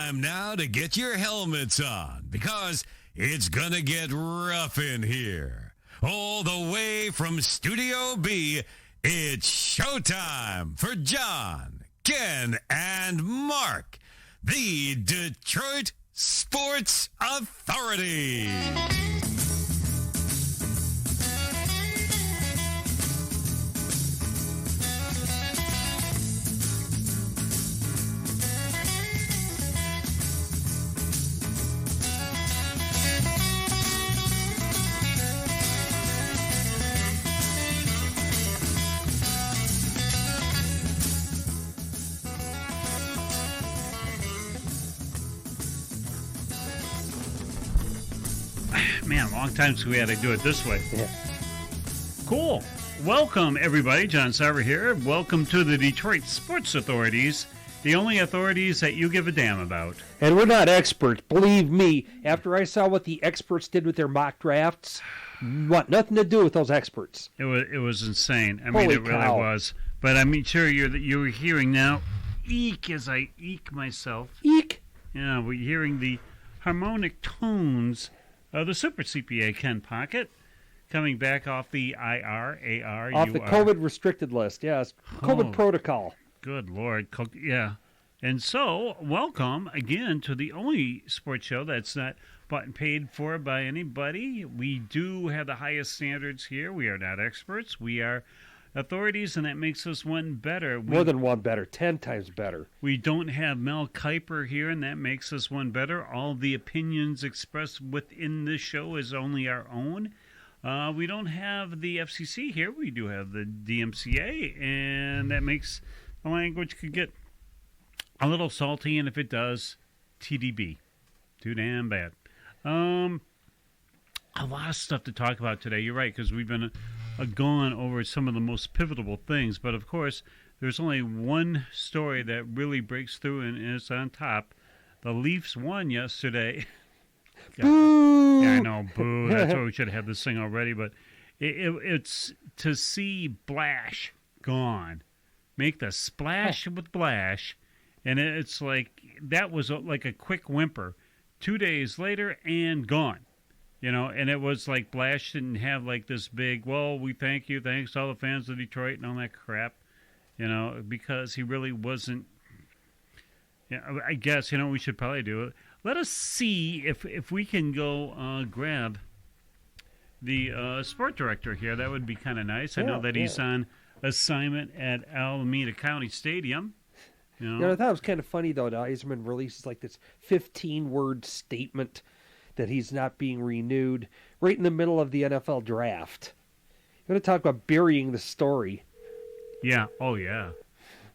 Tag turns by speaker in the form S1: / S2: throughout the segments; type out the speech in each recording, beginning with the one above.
S1: Time now to get your helmets on because it's gonna get rough in here. All the way from Studio B, it's showtime for John, Ken, and Mark, the Detroit Sports Authority.
S2: Man, long time since we had to do it this way.
S3: Yeah.
S2: Cool. Welcome, everybody. John Sarver here. Welcome to the Detroit Sports Authorities, the only authorities that you give a damn about.
S3: And we're not experts. Believe me, after I saw what the experts did with their mock drafts, nothing to do with those experts.
S2: It was insane. I mean,
S3: Holy
S2: it really
S3: cow.
S2: was. But I mean, sure, you're hearing now, eek, as I eek myself.
S3: Eek.
S2: Yeah, we're hearing the harmonic tones of the Super CPA Ken Pocket coming back off the IRADIO.
S3: Off the COVID restricted list, yes. COVID protocol.
S2: Good Lord. Yeah. And so, welcome again to the only sports show that's not bought and paid for by anybody. We do have the highest standards here. We are not experts. We are authorities, and that makes us one better.
S3: More than one better, 10 times better.
S2: We don't have Mel Kiper here, and that makes us one better. All the opinions expressed within this show is only our own. We don't have the FCC here. We do have the DMCA, and that makes the language could get a little salty, and if it does, TDB. Too damn bad. A lot of stuff to talk about today. You're right, because we've been gone over some of the most pivotal things, but of course, there's only one story that really breaks through, and it's on top. The Leafs won yesterday.
S3: Boo!
S2: Yeah, I know, boo. That's why we should have had this thing already, but it's to see Blash gone. Make the splash with Blash, and it's like, that was like a quick whimper. 2 days later, and gone. You know, and it was like Blash didn't have like this big, well, we thank you, thanks to all the fans of Detroit and all that crap, you know, because he really wasn't. Yeah, I guess, you know, we should probably do it. Let us see if we can go grab the sport director here. That would be kind of nice. I know that he's on assignment at Alameda County Stadium. You know,
S3: I thought it was kind of funny, though, that Eiserman releases like this 15-word statement that he's not being renewed right in the middle of the NFL draft. You want to talk about burying the story.
S2: Yeah. Oh, yeah.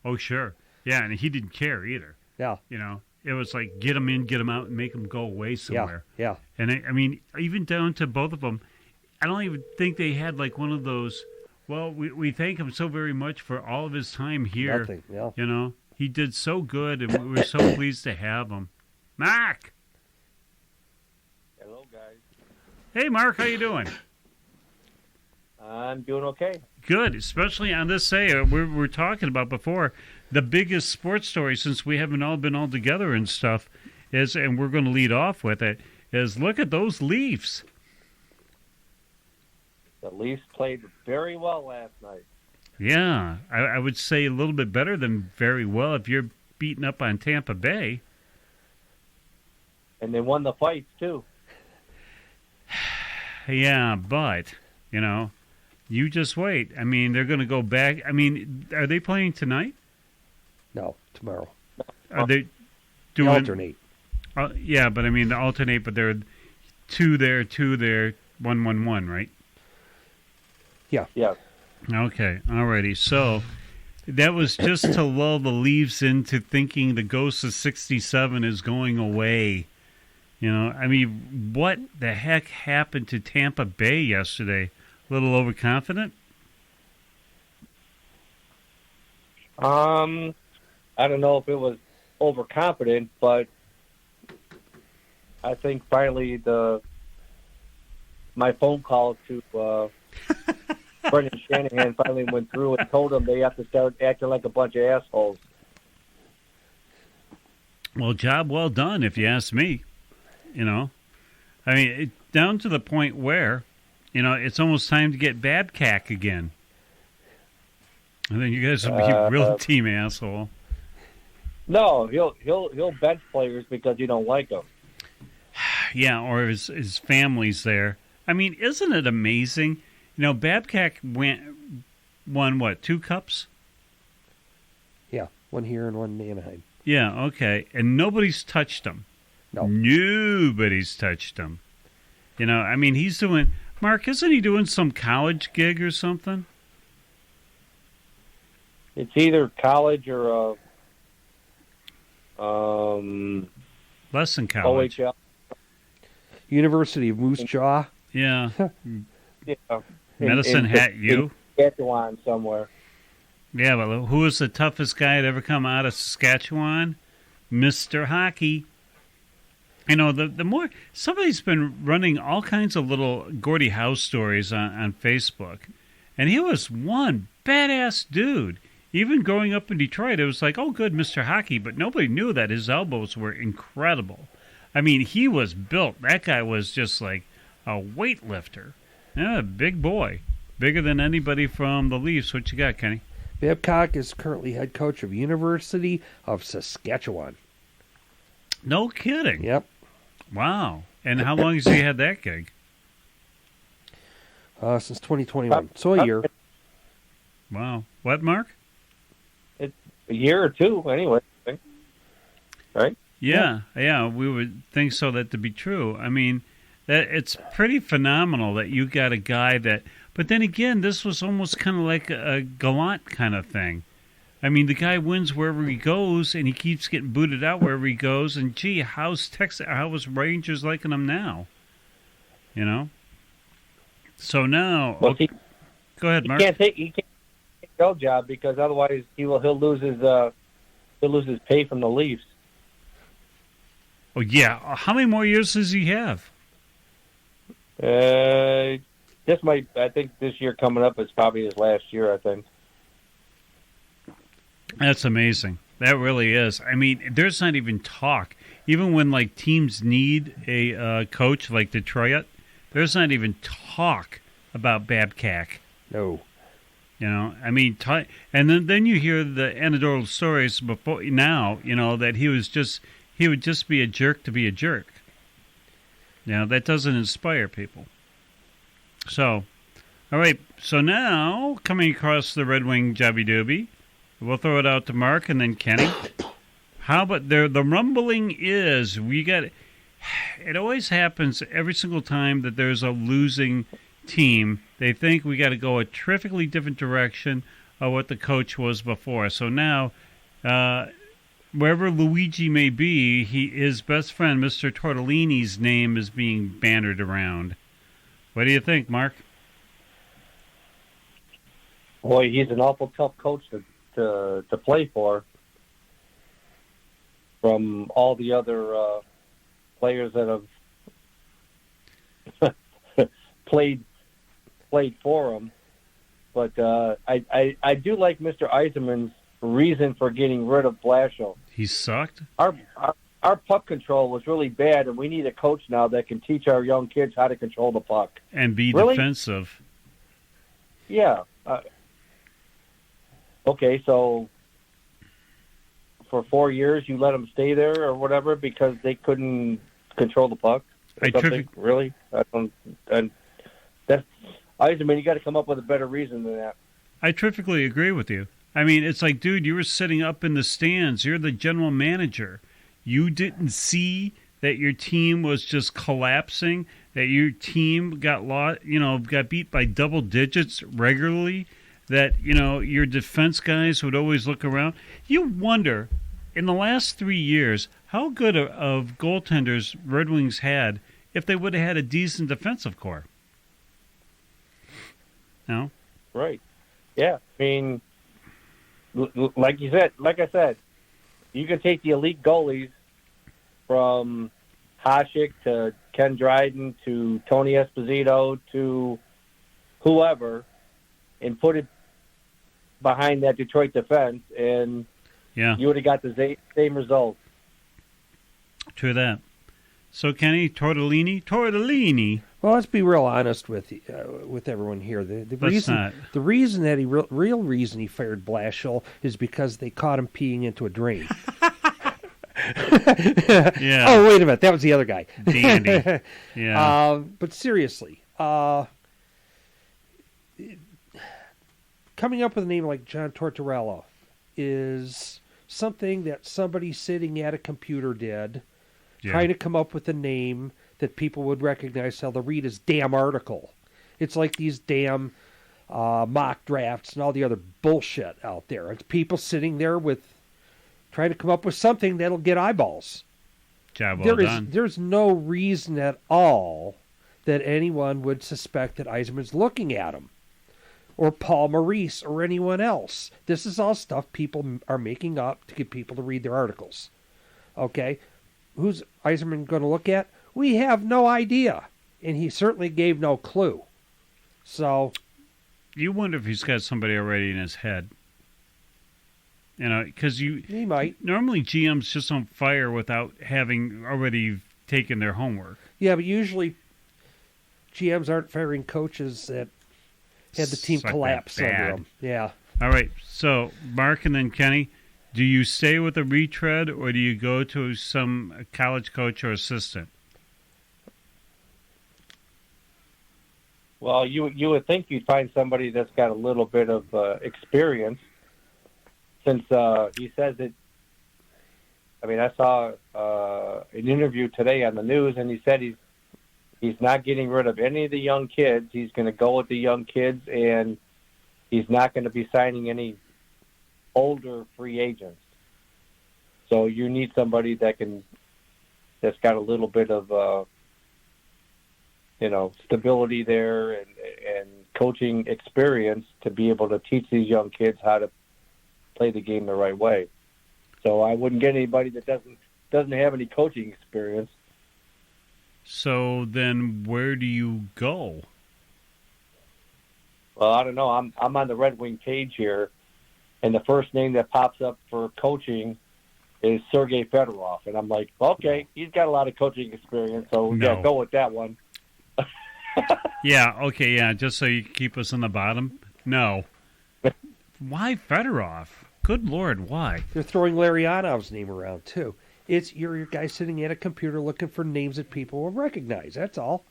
S2: Oh, sure. Yeah, and he didn't care either.
S3: Yeah.
S2: You know, it was like, get them in, get them out, and make them go away somewhere.
S3: Yeah.
S2: And I mean, even down to both of them, I don't even think they had like one of those, well, we thank him so very much for all of his time here.
S3: Nothing, yeah.
S2: You know, he did so good, and we were so pleased to have him. Mark!
S4: Hello, guys.
S2: Hey, Mark, how you doing?
S4: I'm doing okay.
S2: Good, especially on this day we're talking about before. The biggest sports story, since we haven't all been all together and stuff, is, and we're going to lead off with it, is look at those Leafs.
S4: The Leafs played very well last night.
S2: Yeah, I would say a little bit better than very well if you're beating up on Tampa Bay.
S4: And they won the fights, too.
S2: Yeah, but, you know, you just wait. I mean, they're going to go back. I mean, are they playing tonight?
S3: No, tomorrow.
S2: Are they
S3: They
S2: doing...
S3: alternate.
S2: Yeah, but I mean, they alternate, but they're two there, 1-1-1, right?
S3: Yeah.
S4: Yeah.
S2: Okay, alrighty. So that was just to lull the Leafs into thinking the ghost of 67 is going away. You know, I mean, what the heck happened to Tampa Bay yesterday? A little overconfident?
S4: I don't know if it was overconfident, but I think finally my phone call to Brendan Shanahan finally went through and told them they have to start acting like a bunch of assholes.
S2: Well, job well done, if you ask me. You know, I mean, down to the point where, it's almost time to get Babcack again. I think you guys will be a real team asshole.
S4: No, he'll bench players because you don't like them.
S2: Yeah, or his family's there. I mean, isn't it amazing? Babcack won what, 2 cups?
S3: Yeah, one here and one in Anaheim.
S2: Yeah, okay, and nobody's touched him.
S3: No.
S2: Nobody's touched him. I mean, he's doing... Mark, isn't he doing some college gig or something?
S4: It's either college or
S2: less than college.
S4: OHL.
S3: University of Moose Jaw.
S2: Yeah.
S4: Yeah.
S2: Medicine Hat U.
S4: Saskatchewan somewhere.
S2: Yeah, well, who was the toughest guy to ever come out of Saskatchewan? Mr. Hockey. The more... Somebody's been running all kinds of little Gordie Howe stories on Facebook. And he was one badass dude. Even growing up in Detroit, it was like, oh, good, Mr. Hockey. But nobody knew that his elbows were incredible. I mean, he was built. That guy was just like a weightlifter. Yeah, big boy. Bigger than anybody from the Leafs. What you got, Kenny?
S3: Babcock is currently head coach of University of Saskatchewan.
S2: No kidding.
S3: Yep.
S2: Wow. And how long has he had that gig?
S3: Since 2021. So a year.
S2: Wow. What, Mark?
S4: It's a year or two, anyway. I think. Right?
S2: Yeah, we would think so, that to be true. I mean, it's pretty phenomenal that you got a guy that... But then again, this was almost kind of like a Gallant kind of thing. I mean, the guy wins wherever he goes, and he keeps getting booted out wherever he goes. And gee, how's Rangers liking him now? So now,
S4: Well,
S2: go ahead, Mark.
S4: He can't take no job because otherwise he'll lose his pay from the Leafs.
S2: Oh yeah, how many more years does he have?
S4: I think this year coming up is probably his last year, I think.
S2: That's amazing. That really is. I mean, there's not even talk. Even when like teams need a coach like Detroit, there's not even talk about Babcack.
S3: No.
S2: I mean, and then you hear the anecdotal stories before now. That he would just be a jerk to be a jerk. That doesn't inspire people. So, all right. So now, coming across the Red Wing Jobby Doobie, we'll throw it out to Mark and then Kenny. How about the rumbling is we got... It always happens every single time that there's a losing team. They think we got to go a terrifically different direction of what the coach was before. So now, wherever Luigi may be, his best friend, Mr. Tortellini's name is being bannered around. What do you think, Mark?
S4: Boy, he's an awful tough coach to play for. From all the other players that have played for him, but I do like Mr. Yzerman's reason for getting rid of Blashill.
S2: He sucked.
S4: Our puck control was really bad, and we need a coach now that can teach our young kids how to control the puck
S2: and be
S4: really?
S2: Defensive.
S4: Yeah. Okay, so for 4 years you let them stay there or whatever because they couldn't control the puck. Really? That's Yzerman. You got to come up with a better reason than that.
S2: I terrifically agree with you. I mean, it's like, dude, you were sitting up in the stands. You're the general manager. You didn't see that your team was just collapsing, that your team got beat by double digits regularly, that, your defense guys would always look around. You wonder, in the last 3 years, how good of goaltenders Red Wings had if they would have had a decent defensive core. No?
S4: Right. Yeah. I mean, like I said, you can take the elite goalies from Hasek to Ken Dryden to Tony Esposito to whoever and put it behind that Detroit defense, and you would have got the same result.
S2: True that. So, Kenny, tortellini.
S3: Well, let's be real honest with everyone here. The reason that real reason he fired Blashill is because they caught him peeing into a drain.
S2: Yeah.
S3: Oh, wait a minute, that was the other guy.
S2: Dandy. Yeah.
S3: But seriously, coming up with a name like John Tortorella is something that somebody sitting at a computer did, trying to come up with a name that people would recognize, so they'll read his damn article. It's like these damn mock drafts and all the other bullshit out there. It's people sitting there trying to come up with something that'll get eyeballs.
S2: Job well done.
S3: There's no reason at all that anyone would suspect that Yzerman's looking at him, or Paul Maurice, or anyone else. This is all stuff people are making up to get people to read their articles. Okay? Who's Yzerman going to look at? We have no idea. And he certainly gave no clue. So,
S2: you wonder if he's got somebody already in his head. You know, because
S3: he might.
S2: Normally GMs just don't fire without having already taken their homework.
S3: Yeah, but usually GMs aren't firing coaches that had the team collapse under them. Yeah.
S2: All right. So, Mark and then Kenny, do you stay with a retread or do you go to some college coach or assistant?
S4: Well, you would think you'd find somebody that's got a little bit of experience, since he says it. I mean, I saw an interview today on the news, and he said he's not getting rid of any of the young kids. He's going to go with the young kids, and he's not going to be signing any older free agents. So you need somebody that's got a little bit of stability there and coaching experience to be able to teach these young kids how to play the game the right way. So I wouldn't get anybody that doesn't have any coaching experience.
S2: So then where do you go?
S4: Well, I don't know. I'm on the Red Wing page here, and the first name that pops up for coaching is Sergei Fedorov. And I'm like, okay, he's got a lot of coaching experience, so we got to go with that one.
S2: Yeah, okay, yeah, just so you keep us in the bottom? No. Why Fedorov? Good Lord, why?
S3: They're throwing Larionov's name around, too. It's you're your guy sitting at a computer looking for names that people will recognize. That's all.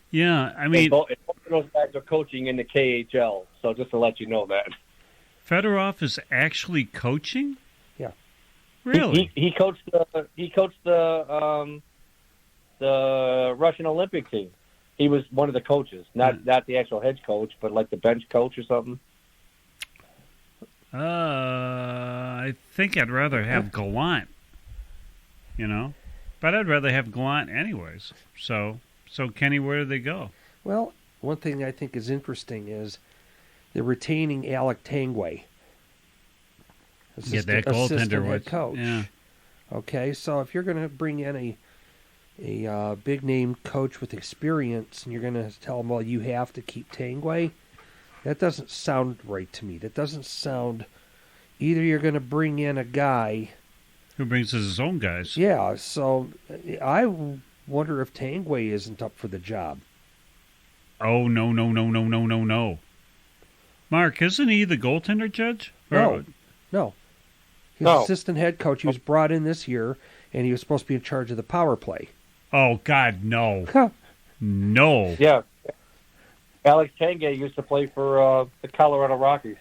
S2: Yeah, I mean...
S4: Both of those guys are coaching in the KHL, so just to let you know that.
S2: Fedorov is actually coaching?
S3: Yeah.
S2: Really?
S4: He coached the Russian Olympic team. He was one of the coaches, not the actual head coach, but like the bench coach or something.
S2: I think I'd rather have Gallant, but I'd rather have Gallant anyways. So Kenny, where do they go?
S3: Well, one thing I think is interesting is they're retaining Alec Tangway.
S2: That goaltender
S3: head coach.
S2: Yeah.
S3: Okay, so if you're going to bring in a big name coach with experience, and you're going to tell him, well, you have to keep Tangway, that doesn't sound right to me. That doesn't sound. Either you're going to bring in a guy
S2: who brings his own guys.
S3: Yeah, so I wonder if Tangway isn't up for the job.
S2: Oh, no. Mark, isn't he the goaltender judge?
S3: No. He's assistant head coach. He was brought in this year, and he was supposed to be in charge of the power play.
S2: Oh, God, no. No.
S4: Yeah. Alex Tangay used to play for the Colorado Rockies.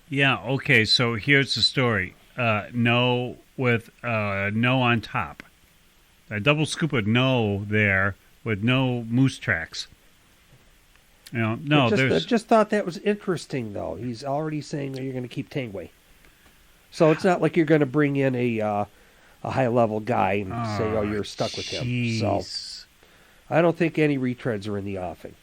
S2: Yeah, okay, so here's the story. No with no on top. A double scoop of no there with no moose tracks.
S3: I just thought that was interesting, though. He's already saying that you're going to keep Tangway. So it's not like you're going to bring in a high-level guy and say, oh, you're stuck with him.
S2: Geez.
S3: So I don't think any retreads are in the offing.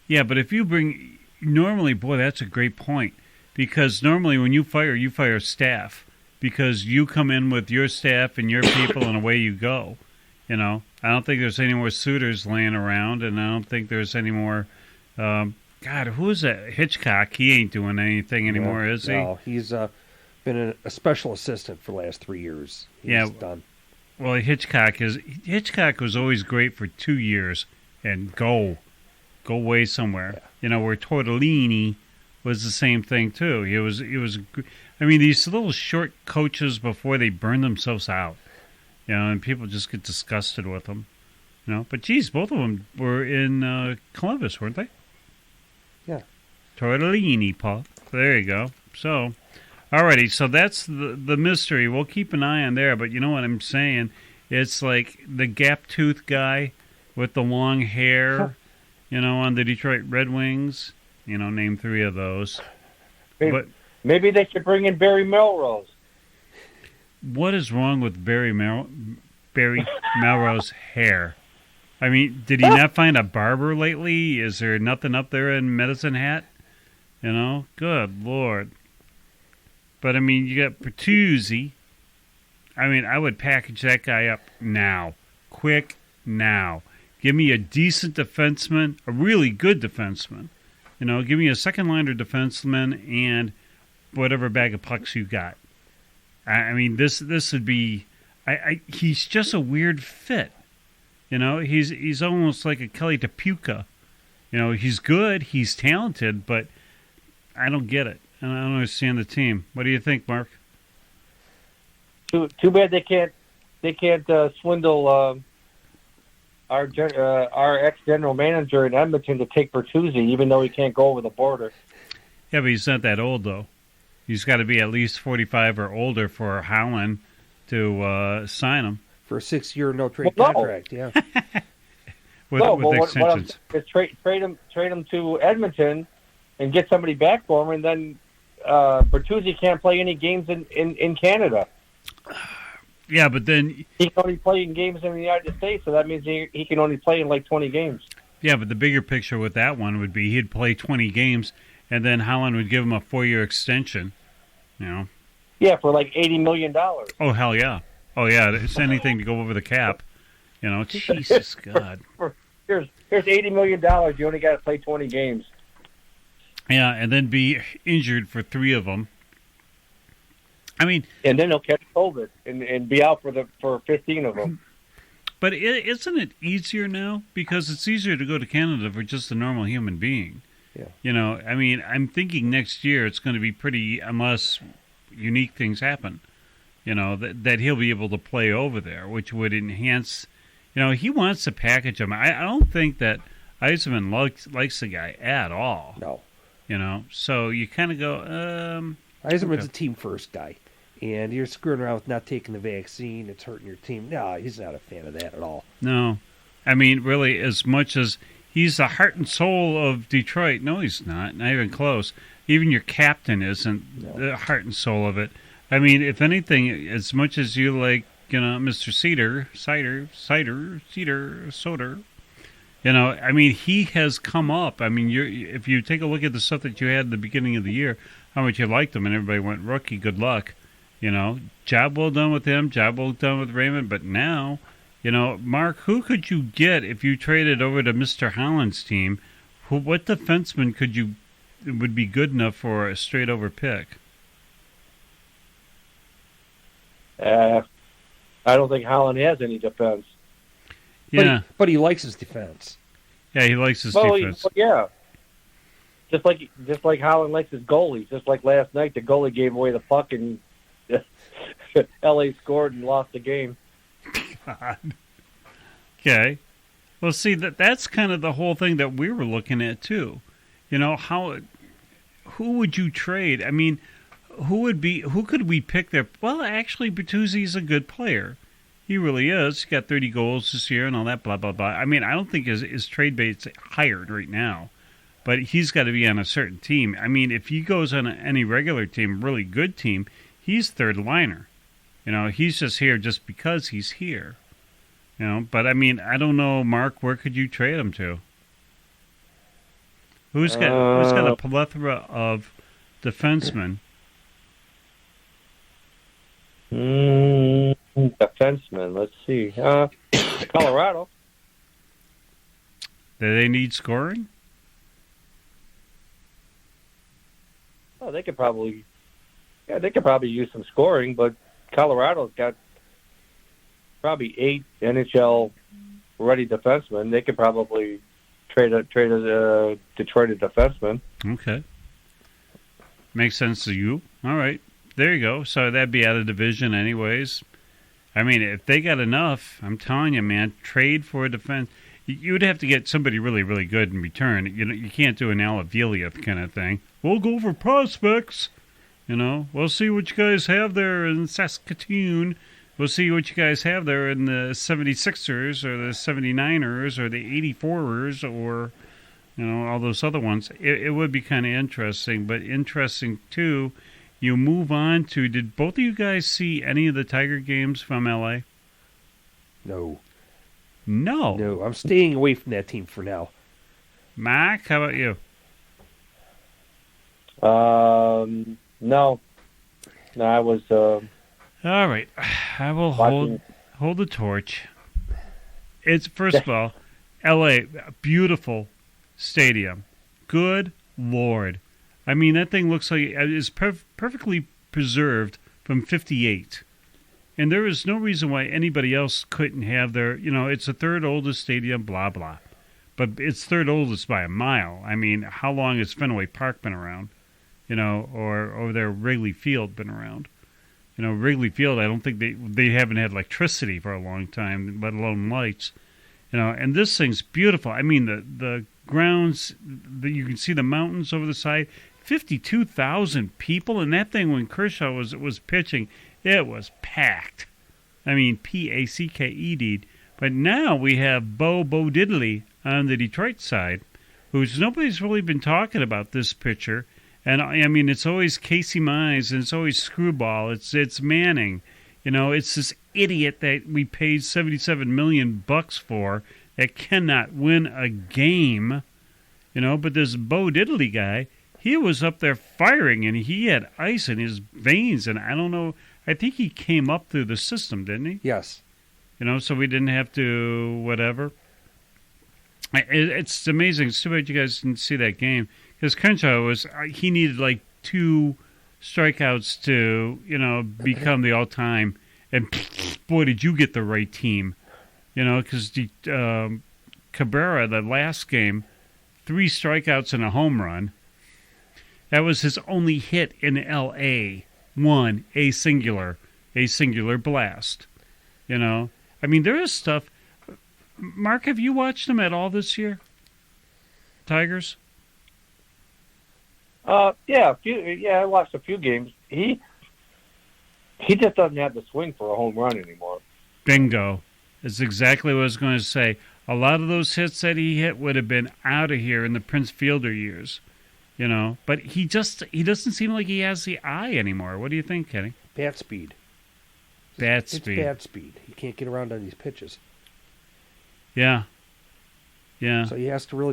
S2: Yeah, but if you bring... Normally, boy, that's a great point. Because normally when you fire staff. Because you come in with your staff and your people and away you go. I don't think there's any more suitors laying around, and I don't think there's any more... God, who is that? Hitchcock. He ain't doing anything anymore, is he?
S3: No, he's Been a special assistant for the last 3 years. He's done.
S2: Well, Hitchcock was always great for 2 years and go away somewhere.
S3: Yeah.
S2: Where Tortellini was the same thing too. He was. I mean, these little short coaches before they burn themselves out. And people just get disgusted with them. But geez, both of them were in Columbus, weren't they?
S3: Yeah.
S2: Tortellini, Paul. There you go. So, alrighty. So that's the mystery. We'll keep an eye on there. But you know what I'm saying? It's like the gap-toothed guy with the long hair, on the Detroit Red Wings. Name 3 of those.
S4: Maybe they should bring in Barry Melrose.
S2: What is wrong with Barry Melrose hair? I mean, did he not find a barber lately? Is there nothing up there in Medicine Hat? Good Lord. But, I mean, you got Bertuzzi. I mean, I would package that guy up now. Quick now. Give me a decent defenseman, a really good defenseman. Give me a second-liner defenseman and whatever bag of pucks you got. I mean, this would be... he's just a weird fit. He's almost like a Kelly Tapuka. He's good, he's talented, but I don't get it. And I don't understand the team. What do you think, Mark?
S4: Too bad they can't swindle our ex-general manager in Edmonton to take Bertuzzi, even though he can't go over the border.
S2: Yeah, but he's not that old, though. He's got to be at least 45 or older for Holland to sign him.
S3: For a 6-year no-trade contract, yeah.
S2: with extensions.
S4: What trade him to Edmonton and get somebody back for him, and then Bertuzzi can't play any games in Canada.
S2: Yeah, but then...
S4: He can only play in games in the United States, so that means he can only play in like 20 games.
S2: Yeah, but the bigger picture with that one would be he'd play 20 games, and then Holland would give him a 4-year extension,
S4: Yeah, for like $80 million.
S2: Oh, hell yeah. Oh, yeah, it's anything to go over the cap. Jesus, God.
S4: Here's $80 million. You only got to play 20 games.
S2: Yeah, and then be injured for 3 of them. I mean...
S4: And then he'll catch COVID and be out for 15 of them.
S2: But isn't it easier now? Because it's easier to go to Canada for just a normal human being.
S3: Yeah.
S2: I mean, I'm thinking next year it's going to be pretty, unless unique things happen, that he'll be able to play over there, which would enhance, he wants to package him. I don't think that Yzerman likes the guy at all.
S3: No.
S2: So you kind of go,
S3: Yzerman's a team-first guy. And you're screwing around with not taking the vaccine. It's hurting your team. No, he's not a fan of that at all.
S2: No. I mean, really, as much as he's the heart and soul of Detroit, no, he's not even close. Even your captain isn't the heart and soul of it. I mean, if anything, as much as you like, Mr. Soder, I mean, he has come up. I mean, if you take a look at the stuff that you had at the beginning of the year, how much you liked him, and everybody went, rookie, good luck. Job well done with him, job well done with Raymond, but now, Mark, who could you get if you traded over to Mr. Holland's team? What defenseman would be good enough for a straight-over pick?
S4: I don't think Holland has any defense.
S2: Yeah.
S3: But he likes his defense.
S2: Yeah, he likes his defense.
S4: Yeah. Just like Holland likes his goalie. Just like last night, the goalie gave away the puck and L.A. scored and lost the game.
S2: God. Okay. Well, see, that's kind of the whole thing that we were looking at, too. Who would you trade? I mean, who could we pick there? Well, actually, Bertuzzi's a good player. He really is. He got 30 goals this year and all that, blah, blah, blah. I mean, I don't think his trade bait's hired right now. But he's got to be on a certain team. I mean, if he goes on any regular team, really good team, he's third liner. He's just here just because he's here. But I mean, I don't know, Mark, where could you trade him to? Who's got a plethora of defensemen?
S4: Defensemen, let's see. Colorado.
S2: Do they need scoring?
S4: Oh, they could probably Yeah, they could probably use some scoring, but Colorado's got probably 8 NHL ready defensemen. They could probably trade a Detroit a defenseman.
S2: Okay. Makes sense to you. All right. There you go. So that'd be out of division anyways. I mean, if they got enough, I'm telling you, man, trade for a defense. You would have to get somebody really, really good in return. You can't do an Alavillius kind of thing. We'll go for prospects. We'll see what you guys have there in Saskatoon. We'll see what you guys have there in the 76ers or the 79ers or the 84ers or, all those other ones. It would be kind of interesting, but interesting, too. You move on to, did both of you guys see any of the Tiger games from L.A.?
S3: No.
S2: No.
S3: I'm staying away from that team for now.
S2: Mark, how about you?
S4: No. I was
S2: all right. I will
S4: watching.
S2: hold the torch. It's, first of all, L.A., beautiful stadium. Good Lord. I mean, that thing looks like it's perfectly preserved from 58. And there is no reason why anybody else couldn't have their, it's the third oldest stadium, blah, blah. But it's third oldest by a mile. I mean, how long has Fenway Park been around? Or over there Wrigley Field been around? Wrigley Field, I don't think they haven't had electricity for a long time, let alone lights. And this thing's beautiful. I mean, the grounds, you can see the mountains over the side. 52,000 people, and that thing when Kershaw was pitching, it was packed. I mean, Packed. But now we have Beau Diddley on the Detroit side, who's nobody's really been talking about this pitcher. And I mean, it's always Casey Mize, and it's always Screwball. It's Manning. It's this idiot that we paid $77 million for that cannot win a game. But this Beau Diddley guy, he was up there firing, and he had ice in his veins, and I don't know. I think he came up through the system, didn't he?
S3: Yes.
S2: So we didn't have to whatever. It's amazing. It's too bad you guys didn't see that game. Because Kershaw he needed 2 strikeouts to, become the all-time. And boy, did you get the right team. Because Cabrera, the last game, 3 strikeouts and a home run. That was his only hit in L.A. One, a singular blast. I mean, there is stuff. Mark, have you watched them at all this year? Tigers?
S4: Yeah, I watched a few games. He just doesn't have the swing for a home run anymore.
S2: Bingo. That's exactly what I was going to say. A lot of those hits that he hit would have been out of here in the Prince Fielder years. But he doesn't seem like he has the eye anymore. What do you think, Kenny?
S3: Bat speed.
S2: Bat
S3: It's
S2: speed.
S3: bat speed. He can't get around on these pitches.
S2: Yeah.
S3: So he has to really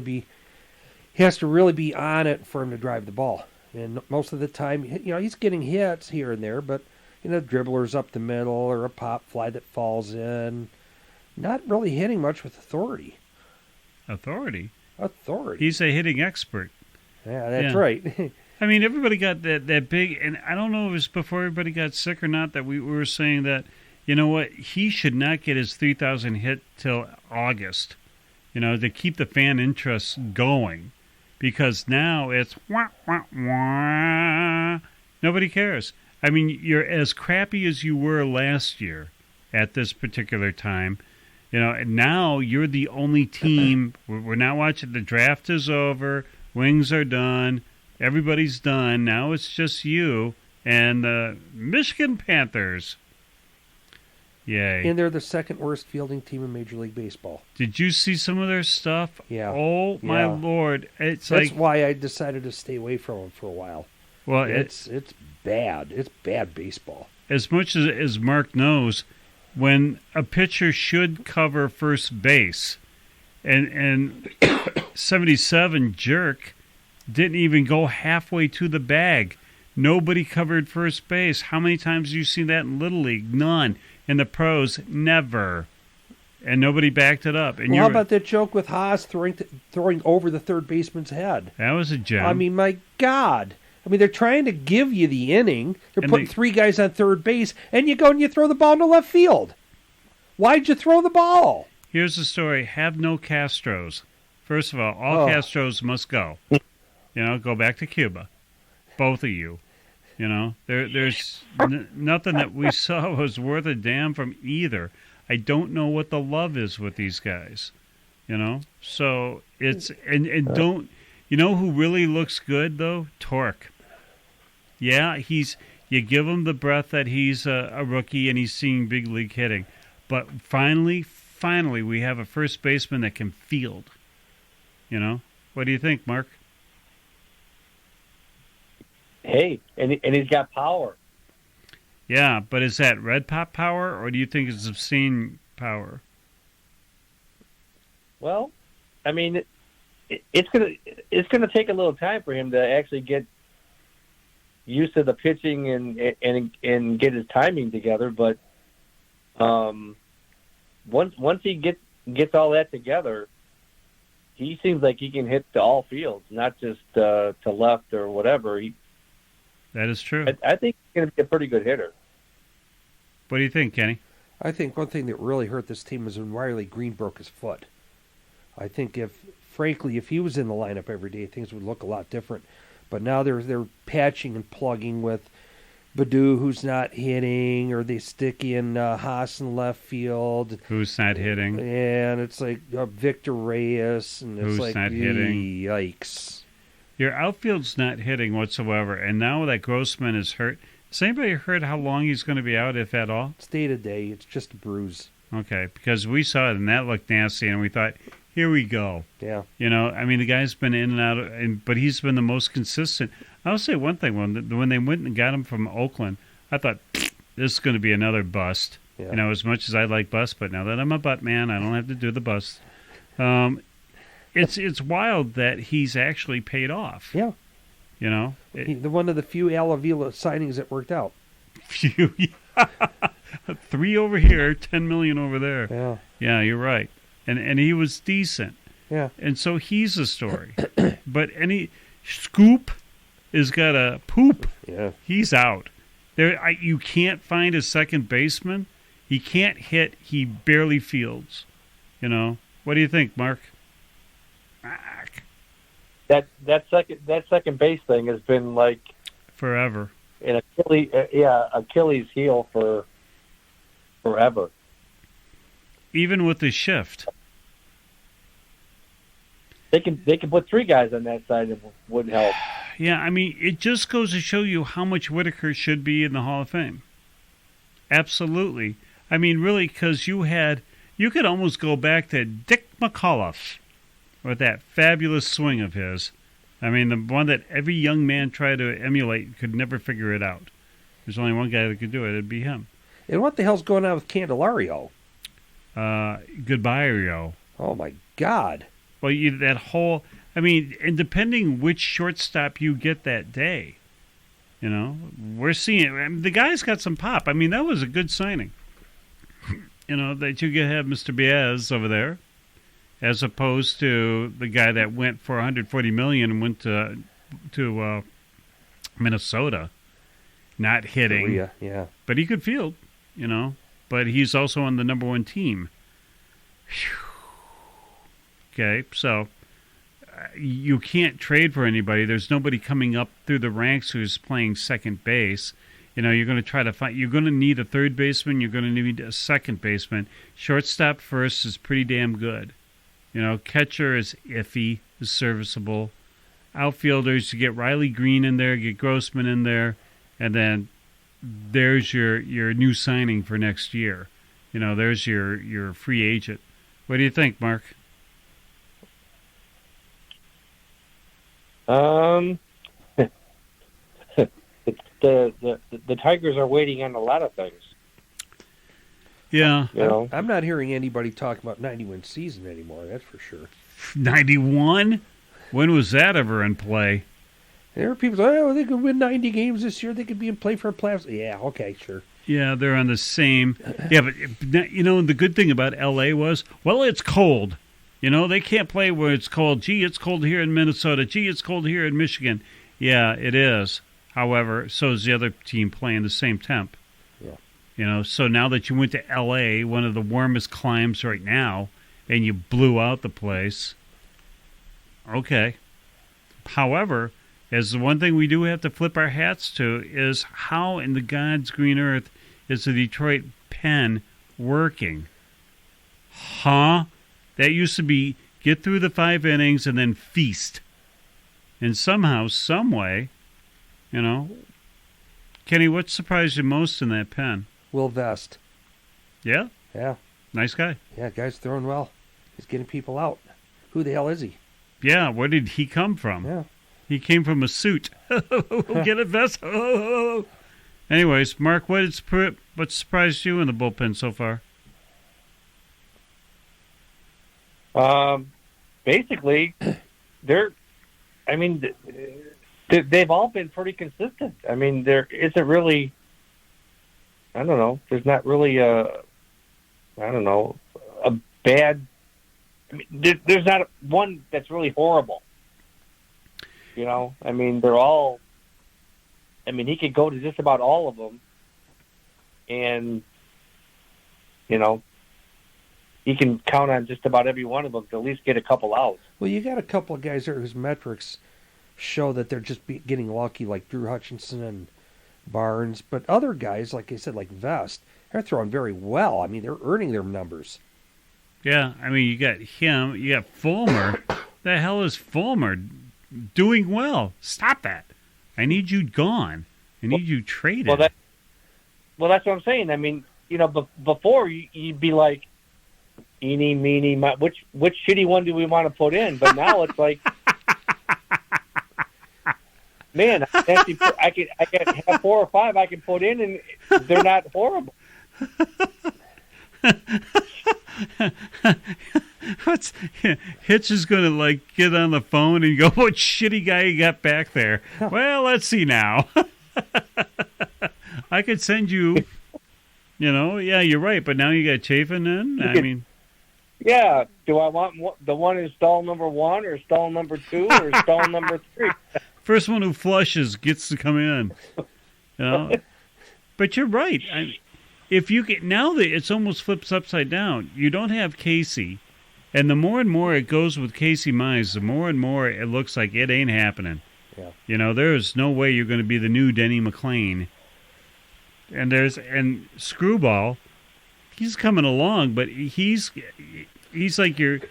S3: be on it for him to drive the ball. And most of the time, he's getting hits here and there, but dribblers up the middle or a pop fly that falls in. Not really hitting much with authority.
S2: Authority.
S3: He's
S2: a hitting expert.
S3: Yeah, that's right.
S2: I mean, everybody got that big, and I don't know if it was before everybody got sick or not that we were saying that, he should not get his 3,000 hit till August, to keep the fan interest going, because now it's wah, wah, wah. Nobody cares. I mean, you're as crappy as you were last year at this particular time. And now you're the only team. We're not watching. The draft is over. Wings are done. Everybody's done. Now it's just you and the Michigan Panthers. Yay.
S3: And they're the second worst fielding team in Major League Baseball.
S2: Did you see some of their stuff?
S3: Yeah.
S2: Oh, my Lord.
S3: That's why I decided to stay away from them for a while.
S2: Well,
S3: it's bad. It's bad baseball.
S2: As much as Mark knows, when a pitcher should cover first base, and 77 jerk didn't even go halfway to the bag. Nobody covered first base. How many times have you seen that in Little League? None. In the pros, never. And nobody backed it up. And
S3: how about that joke with Haas throwing over the third baseman's head?
S2: That was a gem.
S3: I mean, my God. I mean, they're trying to give you the inning. They're
S2: And
S3: putting
S2: they-
S3: 3 guys on third base, and you go and you throw the ball into left field. Why'd you throw the ball?
S2: Here's the story. Have no Castros. First of all Castros must go. Go back to Cuba. Both of you. There's nothing that we saw was worth a damn from either. I don't know what the love is with these guys. So it's and don't who really looks good though? Tork. Yeah, you give him the breath that he's a rookie and he's seeing big league hitting, but finally we have a first baseman that can field. What do you think, Mark?
S4: Hey, and he's got power.
S2: Yeah, but is that red pop power, or do you think it's obscene power?
S4: Well, I mean, it's gonna take a little time for him to actually get used to the pitching and get his timing together. But once he gets all that together, he seems like he can hit to all fields, not just to left or whatever.
S2: That is true.
S4: I think he's going to be a pretty good hitter.
S2: What do you think, Kenny?
S3: I think one thing that really hurt this team is when Riley Green broke his foot. I think if he was in the lineup every day, things would look a lot different. But now they're patching and plugging with Beau, who's not hitting, or they stick in Haas in left field.
S2: Who's not hitting?
S3: And it's like Victor Reyes, and it's
S2: Who's
S3: like,
S2: not hitting?
S3: Yikes.
S2: Your outfield's not hitting whatsoever, and now that Grossman is hurt, has anybody heard how long he's going to be out, if at all?
S3: It's day to day. It's just a bruise.
S2: Okay, because we saw it, and that looked nasty, and we thought, here we go.
S3: Yeah.
S2: The guy's been in and out, but he's been the most consistent. I'll say one thing. When they went and got him from Oakland, I thought, this is going to be another bust.
S3: Yeah.
S2: As much as I like bust, but now that I'm a butt man, I don't have to do the bust. It's wild that he's actually paid off.
S3: Yeah. One of the few Al Avila signings that worked out.
S2: Few, 3 over here, 10 million over there.
S3: Yeah.
S2: Yeah, you're right. And he was decent.
S3: Yeah.
S2: And so he's a story. But any Scoop has got a poop.
S3: Yeah.
S2: He's out. You can't find a second baseman. He can't hit. He barely fields. What do you think, Mark?
S4: That second base thing has been like
S2: Forever.
S4: an Achilles heel for forever.
S2: Even with the shift.
S4: They can put 3 guys on that side and it wouldn't help.
S2: Yeah, it just goes to show you how much Whitaker should be in the Hall of Fame. Absolutely. Really, because you could almost go back to Dick McAuliffe with that fabulous swing of his. The one that every young man tried to emulate could never figure it out. There's only one guy that could do it. It'd be him.
S3: And what the hell's going on with Candelario?
S2: Goodbye, Rio.
S3: Oh, my God.
S2: Well, that whole... and depending which shortstop you get that day, we're seeing... the guy's got some pop. That was a good signing. That you could have Mr. Baez over there, as opposed to the guy that went for $140 million and went to Minnesota, not hitting.
S3: Korea, yeah.
S2: But he could field, But he's also on the number 1 team. Okay, so you can't trade for anybody. There's nobody coming up through the ranks who's playing second base. You're going to try to find. You're going to need a third baseman. You're going to need a second baseman. Shortstop first is pretty damn good. Catcher is iffy, is serviceable. Outfielders, you get Riley Green in there, get Grossman in there, and then there's your new signing for next year. There's your free agent. What do you think, Mark?
S4: The Tigers are waiting on a lot of things.
S2: Yeah.
S3: I'm not hearing anybody talking about 90-win season anymore, that's for sure.
S2: 91? When was that ever in play?
S3: There are people saying, they could win 90 games this year. They could be in play for a playoffs. Yeah, okay, sure.
S2: Yeah, they're on the same. Yeah, but, the good thing about L.A. was, it's cold. They can't play where it's cold. Gee, it's cold here in Minnesota. Gee, it's cold here in Michigan. Yeah, it is. However, so is the other team playing the same temp.
S3: Yeah.
S2: You know, so now that you went to L.A., one of the warmest climes right now, and you blew out the place, okay. However, as the one thing we do have to flip our hats to is how in the God's green earth is the Detroit pen working? Huh? That used to be get through the 5 innings and then feast. And somehow, some way, you know. Kenny, what surprised you most in that pen?
S3: Will Vest.
S2: Yeah?
S3: Yeah.
S2: Nice guy.
S3: Yeah, guy's throwing well. He's getting people out. Who the hell is he?
S2: Yeah, where did he come from?
S3: Yeah.
S2: He came from a suit. Get a vest. Anyways, Mark, what surprised you in the bullpen so far?
S4: Basically, they've all been pretty consistent. I mean, there isn't really, I don't know, there's not really a bad, I mean, there's not one that's really horrible. You know, I mean, they're all, I mean, he could go to just about all of them, and, you know, he can count on just about every one of them to at least get a couple outs.
S3: Well, you got a couple of guys there whose metrics show that they're just getting lucky, like Drew Hutchinson and Barnes. But other guys, like I said, like Vest, they're throwing very well. I mean, they're earning their numbers.
S2: Yeah, I mean, you got him, you got Fulmer. The hell is Fulmer doing well? Stop that. I need you gone. I need you traded.
S4: Well, that's what I'm saying. I mean, you know, before you'd be like, eeny, meeny, which shitty one do we want to put in? But now it's like, man, I can have 4 or 5 I can put in, and they're not horrible.
S2: Hitch is going to like get on the phone and go, what shitty guy you got back there? Well, let's see now. I could send you, you know, yeah, you're right, but now you got Chafin in.
S4: Yeah, do I want the one in stall number 1 or stall number 2 or stall number 3?
S2: First one who flushes gets to come in. You know, but you're right. If you get now that it's almost flips upside down, you don't have Casey, and the more and more it goes with Casey Mize, the more and more it looks like it ain't happening.
S3: Yeah.
S2: You know, there's no way you're going to be the new Denny McLain. And Screwball, he's coming along, but he's like your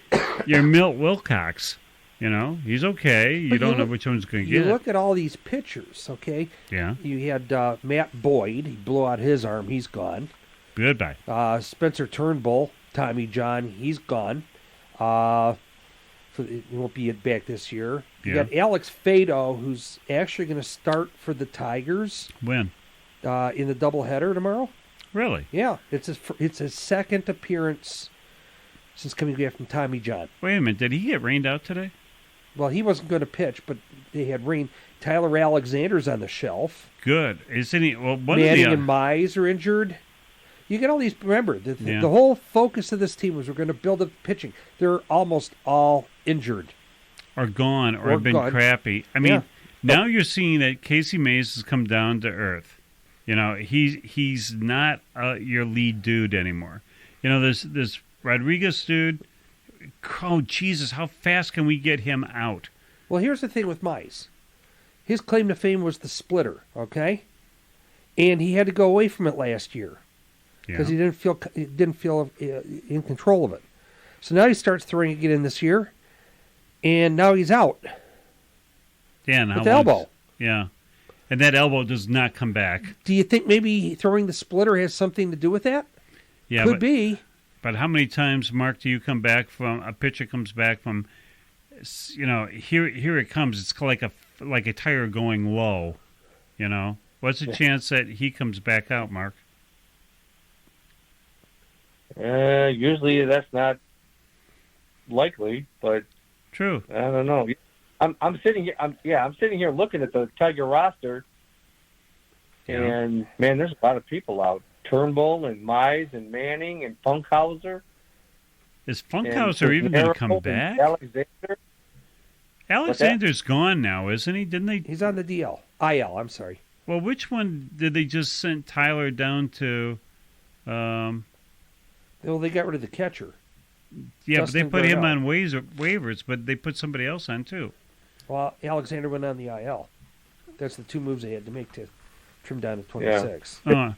S2: Milt Wilcox. You know, he's okay. You don't know which one's going to get.
S3: You look at all these pitchers, okay?
S2: Yeah.
S3: You had Matt Boyd. He blew out his arm. He's gone.
S2: Goodbye.
S3: Spencer Turnbull, Tommy John, he's gone. So he won't be back this year. You got Alex Fado, who's actually going to start for the Tigers.
S2: When?
S3: In the doubleheader tomorrow.
S2: Really?
S3: Yeah. It's his second appearance since coming back from Tommy John.
S2: Wait a minute. Did he get rained out today?
S3: Well, he wasn't going to pitch, but they had rain. Tyler Alexander's on the shelf.
S2: Good. Isn't he? Well,
S3: Manning and Mize are injured. You get all these. Remember, the whole focus of this team was we're going to build up pitching. They're almost all injured.
S2: Or gone, or have been crappy. I mean, now you're seeing that Casey Mays has come down to earth. You know, he's not your lead dude anymore. You know, this Rodriguez dude. Oh, Jesus, how fast can we get him out?
S3: Well, here's the thing with Mize. His claim to fame was the splitter, okay? And he had to go away from it last year because he didn't feel in control of it. So now he starts throwing it again this year, and now he's out.
S2: Yeah,
S3: with the elbow.
S2: Yeah, and that elbow does not come back.
S3: Do you think maybe throwing the splitter has something to do with that?
S2: Yeah,
S3: could be.
S2: But how many times, Mark, do you come back from a pitcher comes back from, you know, here it comes. It's like a tire going low, you know. What's the chance that he comes back out, Mark?
S4: Usually that's not likely, but
S2: true.
S4: I don't know. I'm sitting here. I'm sitting here looking at the Tiger roster, and man, there's a lot of people out. Turnbull and Mize and Manning and Funkhauser.
S2: Is Funkhauser even going to come back?
S4: Alexander.
S2: Alexander's gone now, isn't he? Didn't they?
S3: He's on the IL. I'm sorry.
S2: Well, which one did they just send Tyler down to?
S3: Well, they got rid of the catcher.
S2: Yeah,
S3: Justin
S2: but they put him
S3: Gurnell.
S2: on waivers, but they put somebody else on too.
S3: Well, Alexander went on the IL. That's the two moves they had to make to trim down to 26.
S2: Oh,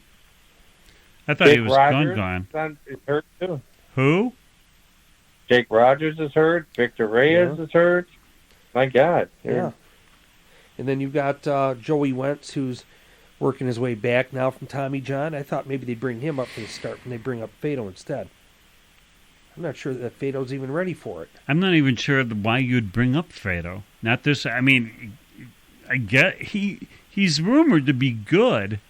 S2: I thought he was gone.
S4: Is hurt too.
S2: Who?
S4: Jake Rogers is hurt. Victor Reyes is hurt. My God.
S3: Yeah. And then you've got Joey Wentz, who's working his way back now from Tommy John. I thought maybe they'd bring him up for the start when they bring up Fado instead. I'm not sure that Fado's even ready for it.
S2: I'm not even sure why you'd bring up Fado. Not this. I mean, I get he's rumored to be good,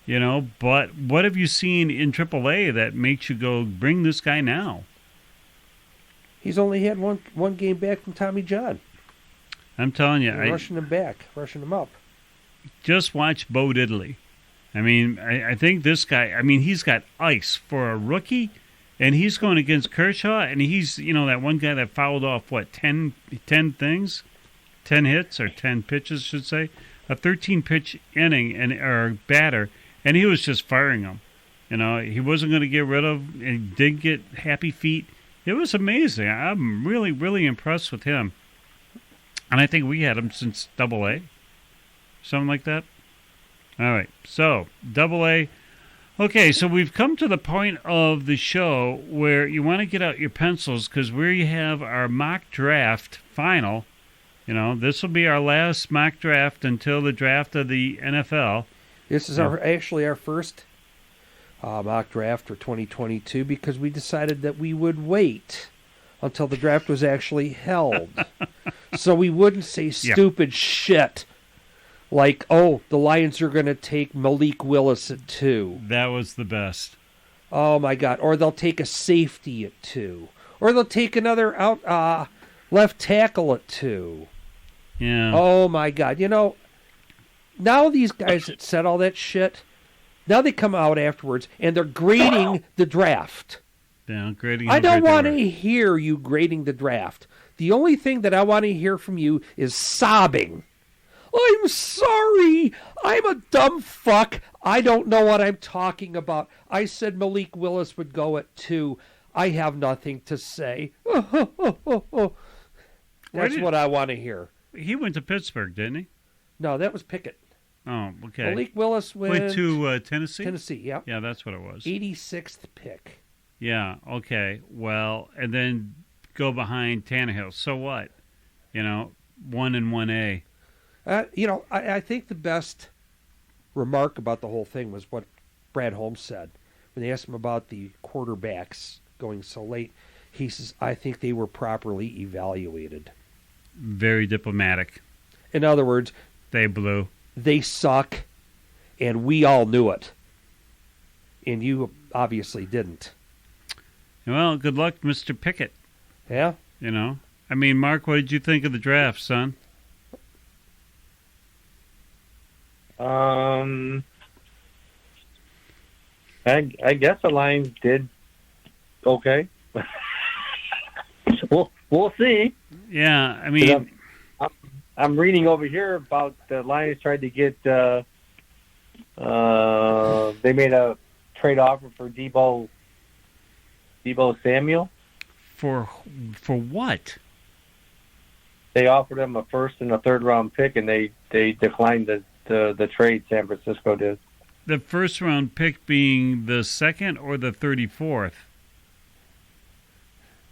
S2: but what have you seen in AAA that makes you go bring this guy now?
S3: He's only had one game back from Tommy John.
S2: I'm telling you,
S3: rushing him up.
S2: Just watch Beau Diddley. I mean, I think this guy. I mean, he's got ice for a rookie, and he's going against Kershaw, and he's that one guy that fouled off 10 things, 10 hits or 10 pitches, I should say, a 13-pitch inning or batter, and he was just firing them. He wasn't going to get rid of. He did get happy feet. It was amazing. I'm really, really impressed with him. And I think we had him since AA. Something like that. All right. So, AA. Okay, so we've come to the point of the show where you want to get out your pencils because we have our mock draft final. This will be our last mock draft until the draft of the NFL.
S3: This is actually our first mock draft for 2022 because we decided that we would wait until the draft was actually held. So we wouldn't say stupid shit like, the Lions are going to take Malik Willis at 2.
S2: That was the best.
S3: Oh, my God. Or they'll take a safety at 2. Or they'll take another left tackle at 2.
S2: Yeah.
S3: Oh, my God. Now these guys that said all that shit, now they come out afterwards and they're grading the draft.
S2: Yeah, grading.
S3: I don't want to hear you grading the draft. The only thing that I want to hear from you is sobbing. I'm sorry. I'm a dumb fuck. I don't know what I'm talking about. I said Malik Willis would go at 2. I have nothing to say. That's what I want to hear.
S2: He went to Pittsburgh, didn't he?
S3: No, that was Pickett.
S2: Oh, okay.
S3: Malik Willis went
S2: to Tennessee?
S3: Tennessee, yeah.
S2: Yeah, that's what it was.
S3: 86th pick.
S2: Yeah, okay. Well, and then go behind Tannehill. So what? 1 and 1A.
S3: I think the best remark about the whole thing was what Brad Holmes said. When they asked him about the quarterbacks going so late, he says, I think they were properly evaluated.
S2: Very diplomatic.
S3: In other words,
S2: they blew.
S3: They suck, and we all knew it. And you obviously didn't.
S2: Well, good luck, Mr. Pickett.
S3: Yeah?
S2: I mean, Mark, what did you think of the draft, son?
S4: I guess the Lions did okay. We'll see.
S2: Yeah, I mean,
S4: I'm reading over here about the Lions tried to get. They made a trade offer for Debo Samuel.
S2: For what?
S4: They offered him a first and a third round pick, and they declined the trade. San Francisco did.
S2: The first round pick being the second or the 34th?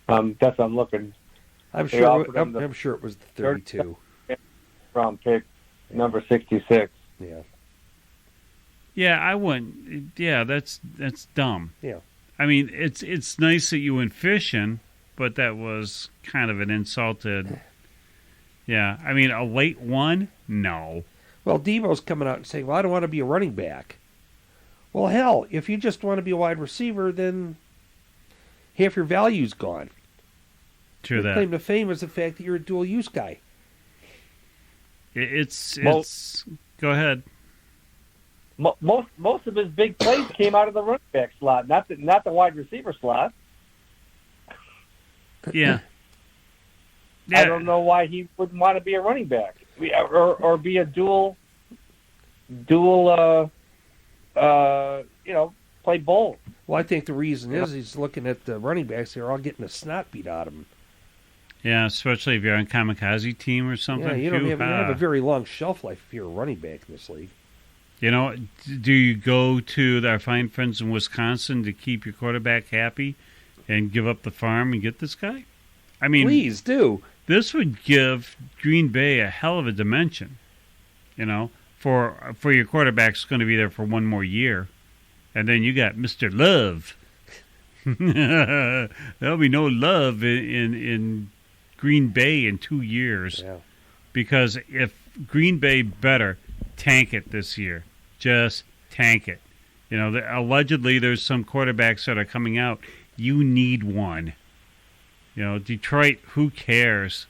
S4: That's what I'm looking.
S3: I'm sure it was the 32
S4: round pick, number 66.
S3: Yeah.
S2: Yeah, I wouldn't. Yeah, that's dumb.
S3: Yeah.
S2: I mean, it's nice that you went fishing, but that was kind of an insulted. Yeah, I mean, a late one? No.
S3: Well, Debo's coming out and saying, well, I don't want to be a running back. Well, hell, if you just want to be a wide receiver, then half your value's gone.
S2: True
S3: Your
S2: that.
S3: claim to fame is the fact that you're a dual-use guy.
S2: It's go ahead.
S4: Most of his big plays came out of the running back slot, not the wide receiver slot.
S2: Yeah.
S4: I don't know why he wouldn't want to be a running back or be a dual. Play both.
S3: Well, I think the reason is he's looking at the running backs. They're all getting the snot beat out of them.
S2: Yeah, especially if you're on kamikaze team or something.
S3: Yeah, you don't have a very long shelf life if you're a running back in this league.
S2: You know, do you go to our fine friends in Wisconsin to keep your quarterback happy and give up the farm and get this guy? I mean,
S3: please do.
S2: This would give Green Bay a hell of a dimension, you know, for your quarterback's going to be there for one more year. And then you got Mr. Love. There'll be no love in Green Bay in 2 years.
S3: Yeah.
S2: Because if Green Bay better tank it this year, just tank it. You know, allegedly there's some quarterbacks that are coming out. You need one. You know, Detroit, who cares?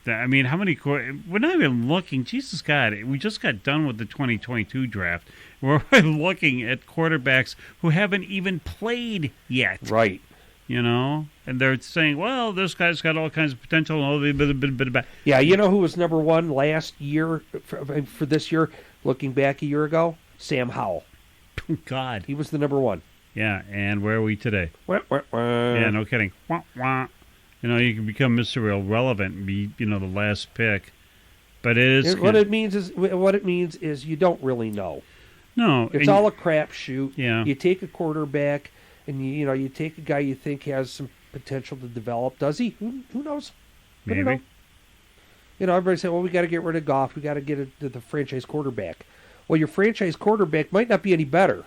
S2: I mean, how many we're not even looking. Jesus God, we just got done with the 2022 draft. We're looking at quarterbacks who haven't even played yet.
S3: Right.
S2: You know, and they're saying, well, this guy's got all kinds of potential.
S3: Yeah, you know who was number one last year for this year, looking back a year ago? Sam Howell.
S2: God.
S3: He was the number one.
S2: Yeah, and where are we today?
S3: Wah, wah, wah.
S2: Yeah, no kidding. Wah, wah. You know, you can become Mr. Irrelevant and be, you know, the last pick. But it is...
S3: What it means is you don't really know.
S2: No.
S3: It's all a crapshoot.
S2: Yeah.
S3: You take a quarterback, and you take a guy you think has some potential to develop. Does he? Who knows?
S2: Maybe.
S3: I don't know. You know, everybody say, well, we got to get rid of Goff. We got to get the franchise quarterback. Well, your franchise quarterback might not be any better.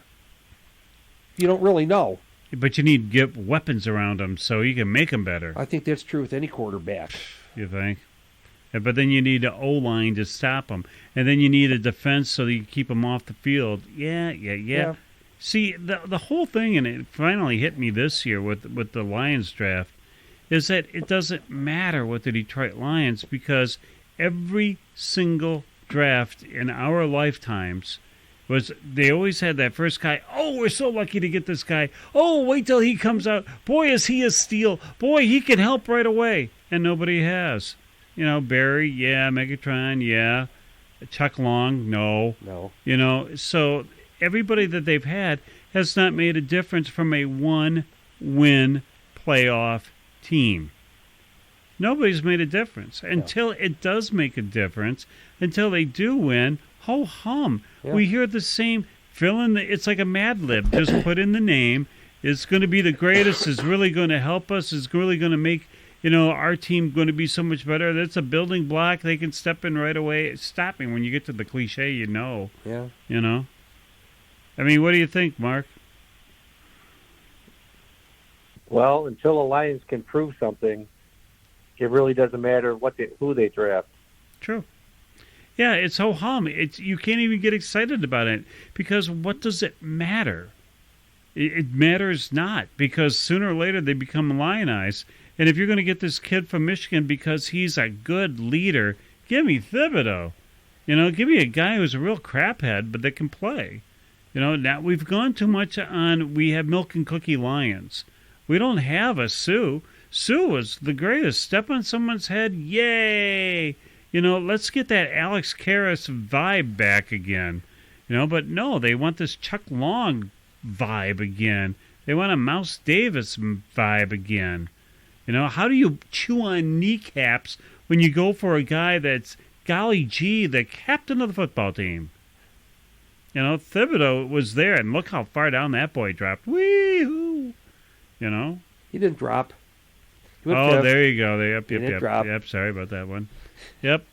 S3: You don't really know.
S2: But you need to get weapons around him so you can make him better.
S3: I think that's true with any quarterback.
S2: You think? But then you need an O-line to stop him. And then you need a defense so that you keep him off the field. Yeah. See, the whole thing, and it finally hit me this year with the Lions draft, is that it doesn't matter with the Detroit Lions because every single draft in our lifetimes they always had that first guy. Oh, we're so lucky to get this guy. Oh, wait till he comes out. Boy, is he a steal. Boy, he can help right away. And nobody has. You know, Barry, yeah. Megatron, yeah. Chuck Long, no. You know, so everybody that they've had has not made a difference from a one-win playoff team. Nobody's made a difference. Until it does make a difference, until they do win, ho-hum. Yeah. We hear the same, it's like a Mad Lib. Just put in the name. It's going to be the greatest. It's really going to help us. It's really going to make, you know, our team going to be so much better. That's a building block. They can step in right away. Stop me when you get to the cliche, you know.
S3: Yeah.
S2: You know? I mean, what do you think, Mark?
S4: Well, until the Lions can prove something, it really doesn't matter who they draft.
S2: True. Yeah, it's ho-hum. You can't even get excited about it because what does it matter? It matters not because sooner or later they become lionized. And if you're going to get this kid from Michigan because he's a good leader, give me Thibodeau. You know, give me a guy who's a real craphead but that can play. You know, now we've gone too much on we have milk and cookie Lions. We don't have a Sue. Sue was the greatest. Step on someone's head, yay! You know, let's get that Alex Karras vibe back again. You know, but no, they want this Chuck Long vibe again. They want a Mouse Davis vibe again. You know, how do you chew on kneecaps when you go for a guy that's, golly gee, the captain of the football team? You know, Thibodeau was there, and look how far down that boy dropped. Wee-hoo! You know?
S3: He didn't drop.
S2: Oh, there you go. Yep.
S3: Drop.
S2: Yep, sorry about that one. Yep.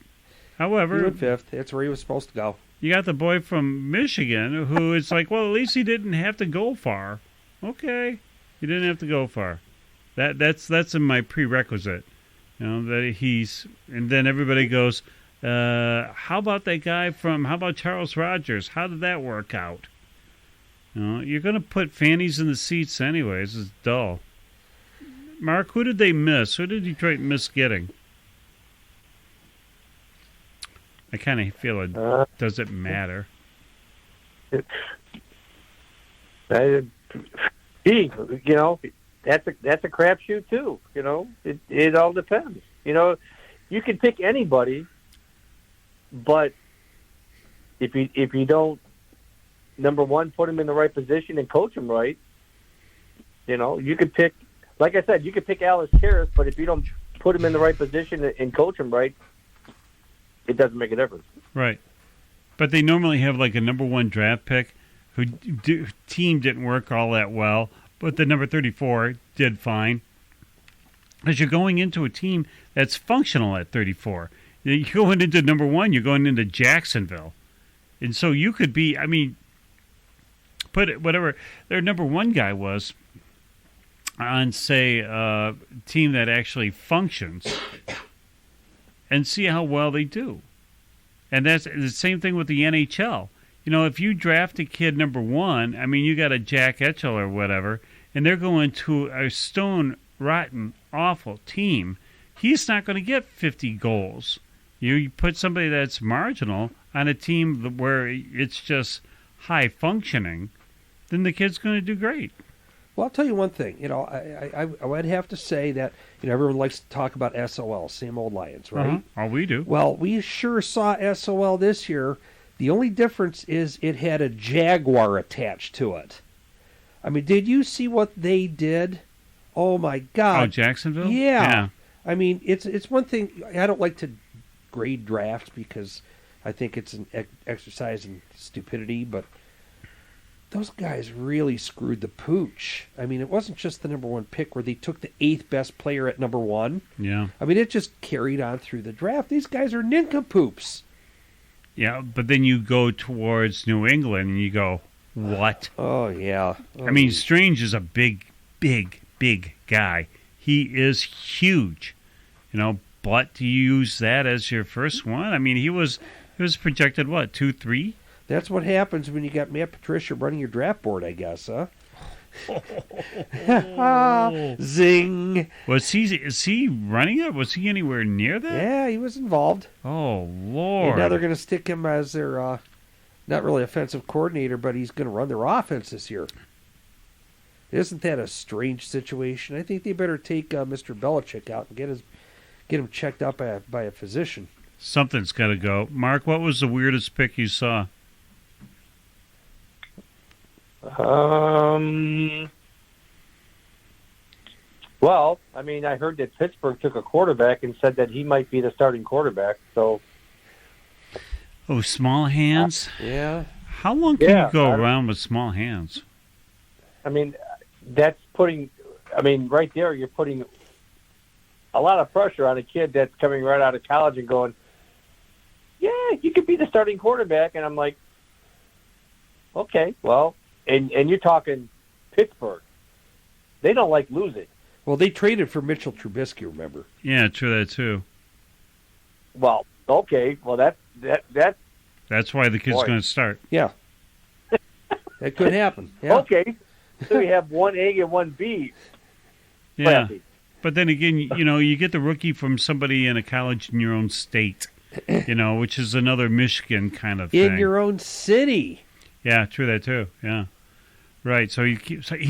S2: However,
S3: he went fifth. That's where he was supposed to go.
S2: You got the boy from Michigan who is like, well, at least he didn't have to go far. Okay, he didn't have to go far. That's in my prerequisite. You know that he's, and then everybody goes, how about that guy how about Charles Rogers? How did that work out? You know, you're going to put fannies in the seats anyways. It's dull. Mark, who did they miss? Who did Detroit miss getting? I kind of feel it doesn't matter.
S4: You know, that's a crapshoot too. You know, it all depends. You know, you can pick anybody, but if you don't, number one, put him in the right position and coach him right, you know, you could pick, like I said, you could pick Alex Karras, but if you don't put him in the right position and coach him right, it doesn't make a difference.
S2: Right. But they normally have like a number one draft pick who team didn't work all that well, but the number 34 did fine. As you're going into a team that's functional at 34. You're going into number one, you're going into Jacksonville. And so you could be, I mean, put whatever their number one guy was on, say, a team that actually functions and see how well they do. And that's the same thing with the NHL. You know, if you draft a kid number one, I mean, you got a Jack Etchell or whatever, and they're going to a stone rotten, awful team, he's not going to get 50 goals. You put somebody that's marginal on a team where it's just high functioning, then the kid's going to do great.
S3: Well, I'll tell you one thing. You know, I would have to say that, you know, everyone likes to talk about SOL, same old Lions, right?
S2: Oh, we do.
S3: Well, we sure saw SOL this year. The only difference is it had a Jaguar attached to it. I mean, did you see what they did? Oh, my God.
S2: Oh, Jacksonville?
S3: Yeah. I mean, it's one thing. I don't like to grade drafts because I think it's an exercise in stupidity, but those guys really screwed the pooch. I mean, it wasn't just the number one pick where they took the 8th best player at number one.
S2: Yeah.
S3: I mean, it just carried on through the draft. These guys are nincompoops.
S2: Yeah, but then you go towards New England and you go, what?
S3: Oh, yeah. Oh.
S2: I mean, Strange is a big, big, big guy. He is huge, you know, but do you use that as your first one? I mean, he was projected, what, 2-3?
S3: That's what happens when you got Matt Patricia running your draft board, I guess, huh? Zing.
S2: Is he running it? Was he anywhere near that?
S3: Yeah, he was involved.
S2: Oh, Lord.
S3: And now they're going to stick him as their, not really offensive coordinator, but he's going to run their offense this year. Isn't that a strange situation? I think they better take Mr. Belichick out and get him checked out by a physician.
S2: Something's got to go. Mark, what was the weirdest pick you saw?
S4: Well, I mean, I heard that Pittsburgh took a quarterback and said that he might be the starting quarterback. So,
S2: small hands?
S3: Yeah.
S2: How long can you go around with small hands?
S4: I mean, that's putting. I mean, right there, you're putting a lot of pressure on a kid that's coming right out of college and going, "Yeah, you could be the starting quarterback." And I'm like, "Okay, well." And you're talking Pittsburgh. They don't like losing.
S3: Well, they traded for Mitchell Trubisky, remember?
S2: Yeah, true that too.
S4: Well, okay. Well,
S2: that's why the kid's going to start.
S3: Yeah. That could happen. Yeah.
S4: Okay. So you have one A and one B.
S2: Yeah. But then again, you know, you get the rookie from somebody in a college in your own state, you know, which is another Michigan kind of thing.
S3: In your own city.
S2: Yeah, true that too. Yeah, right. So he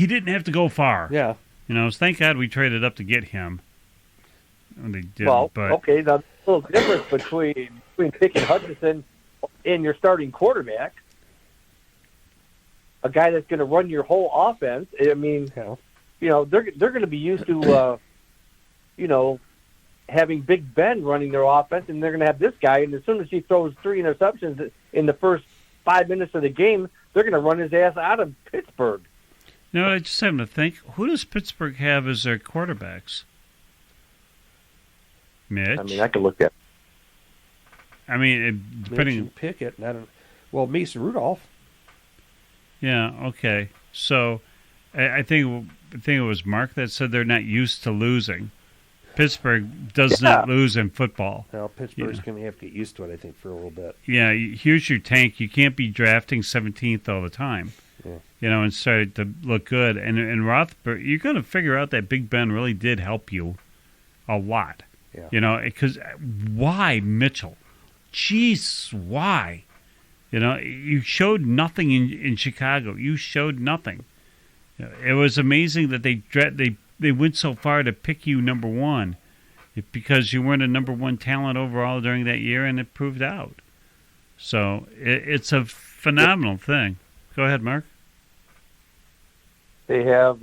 S2: didn't have to go far.
S3: Yeah,
S2: you know. Thank God we traded up to get him. And they did.
S4: Well,
S2: but
S4: okay. There's a little difference between picking Hutchinson and your starting quarterback, a guy that's going to run your whole offense. I mean, you know, they're going to be used to, you know, having Big Ben running their offense, and they're going to have this guy. And as soon as he throws 3 interceptions in the first 5 minutes of the game, they're going to run his ass out of Pittsburgh.
S2: You know, I just having to think, who does Pittsburgh have as their quarterbacks? Mitch?
S4: I mean, I can look at.
S2: I mean, depending.
S3: Mitch and Pickett. Well, Mason Rudolph.
S2: Yeah, okay. So I think it was Mark that said they're not used to losing. Pittsburgh does not lose in football.
S3: Well, Pittsburgh's going to have to get used to it, I think, for a little bit.
S2: Yeah, here's your tank. You can't be drafting 17th all the time, you know, and start to look good. And Roethlisberger, you're going to figure out that Big Ben really did help you a lot.
S3: Yeah.
S2: You know, because why Mitchell? Jeez, why? You know, you showed nothing in Chicago. You showed nothing. It was amazing that they went so far to pick you number one, because you weren't a number one talent overall during that year, and it proved out. So it's a phenomenal thing. Go ahead, Mark.
S4: They have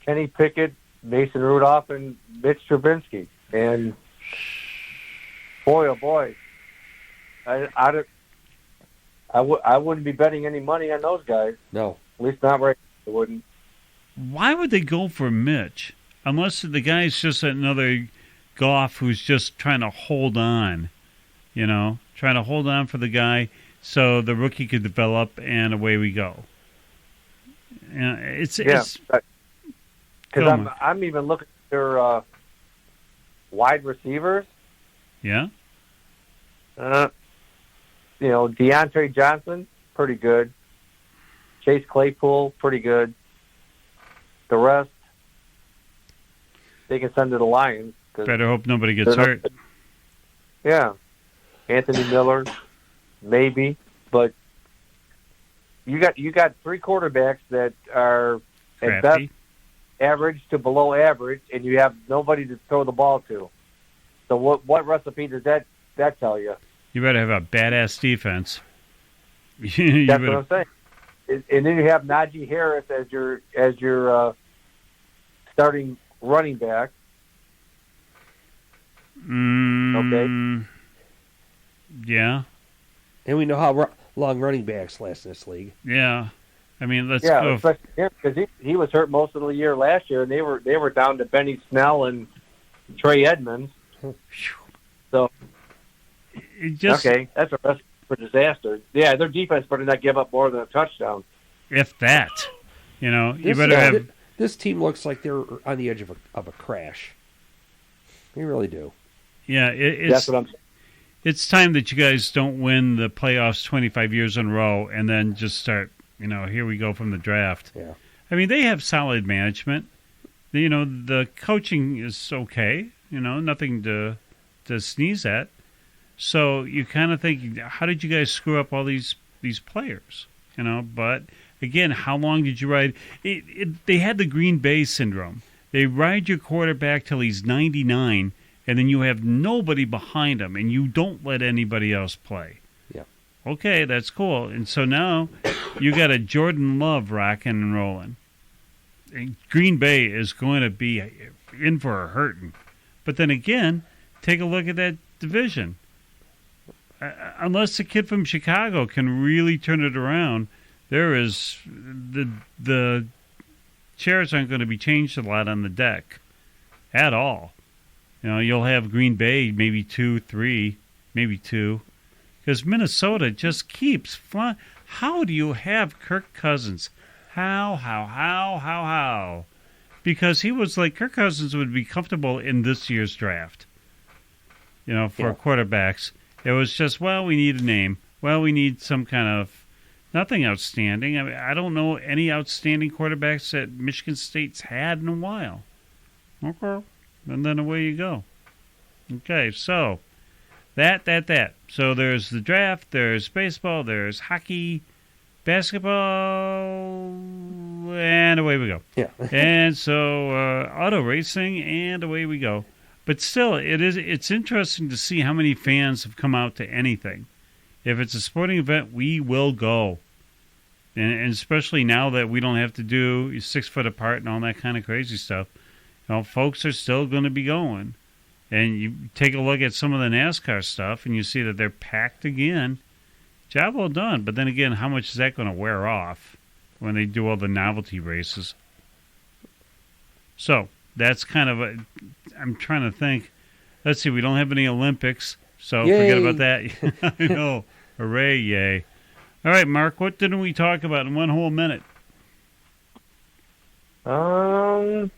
S4: Kenny Pickett, Mason Rudolph, and Mitch Trubinsky. And boy, oh boy, I wouldn't be betting any money on those guys.
S3: No.
S4: At least not right now. I wouldn't.
S2: Why would they go for Mitch? Unless the guy's just another Goff who's just trying to hold on, trying to hold on for the guy so the rookie could develop, and away we go. It's
S4: because I'm even looking at their wide receivers.
S2: Yeah.
S4: Deontay Johnson, pretty good. Chase Claypool, pretty good. The rest, they can send to the Lions.
S2: Better hope nobody gets hurt.
S4: Yeah. Anthony Miller, maybe. But you got three quarterbacks that are at best average to below average, and you have nobody to throw the ball to. So what recipe does that tell you?
S2: You better have a badass defense.
S4: That's what I'm saying. And then you have Najee Harris as your starting running back. Okay.
S2: Yeah.
S3: And we know how long running backs last in this league.
S2: Yeah. I mean, let's go.
S4: Especially him, because he was hurt most of the year last year, and they were down to Benny Snell and Trey Edmonds. So okay, that's a recipe for disaster. Yeah, their defense better not give up more than a touchdown.
S2: If that, you better have.
S3: This team looks like they're on the edge of a crash. They really do.
S2: Yeah,
S4: that's what I'm saying.
S2: It's time that you guys don't win the playoffs 25 years in a row and then just start, here we go from the draft.
S3: Yeah.
S2: I mean, they have solid management. The coaching is okay, nothing to sneeze at. So you kind of think, how did you guys screw up all these players? But again, how long did you ride? They had the Green Bay syndrome. They ride your quarterback till he's 99, and then you have nobody behind him, and you don't let anybody else play.
S3: Yeah.
S2: Okay, that's cool. And so now you got a Jordan Love rocking and rolling. And Green Bay is going to be in for a hurting. But then again, take a look at that division. Unless the kid from Chicago can really turn it around, there is the chairs aren't going to be changed a lot on the deck at all. You'll have Green Bay maybe 2, 3, maybe 2, because Minnesota just keeps flying. How do you have Kirk Cousins? How? Because he was like, Kirk Cousins would be comfortable in this year's draft. For quarterbacks. It was just, we need a name. We need some kind of nothing outstanding. I mean, I don't know any outstanding quarterbacks that Michigan State's had in a while. Okay. And then away you go. Okay, so that. So there's the draft, there's baseball, there's hockey, basketball, and away we go.
S3: Yeah.
S2: And so auto racing, and away we go. But still, it's interesting to see how many fans have come out to anything. If it's a sporting event, we will go. And especially now that we don't have to do 6 foot apart and all that kind of crazy stuff, folks are still going to be going. And you take a look at some of the NASCAR stuff, and you see that they're packed again. Job well done. But then again, how much is that going to wear off when they do all the novelty races? So that's kind of I'm trying to think. Let's see, we don't have any Olympics, so
S3: Yay.
S2: Forget about that. I know. Hooray, yay. All right, Mark, what didn't we talk about in 1 whole minute?
S4: I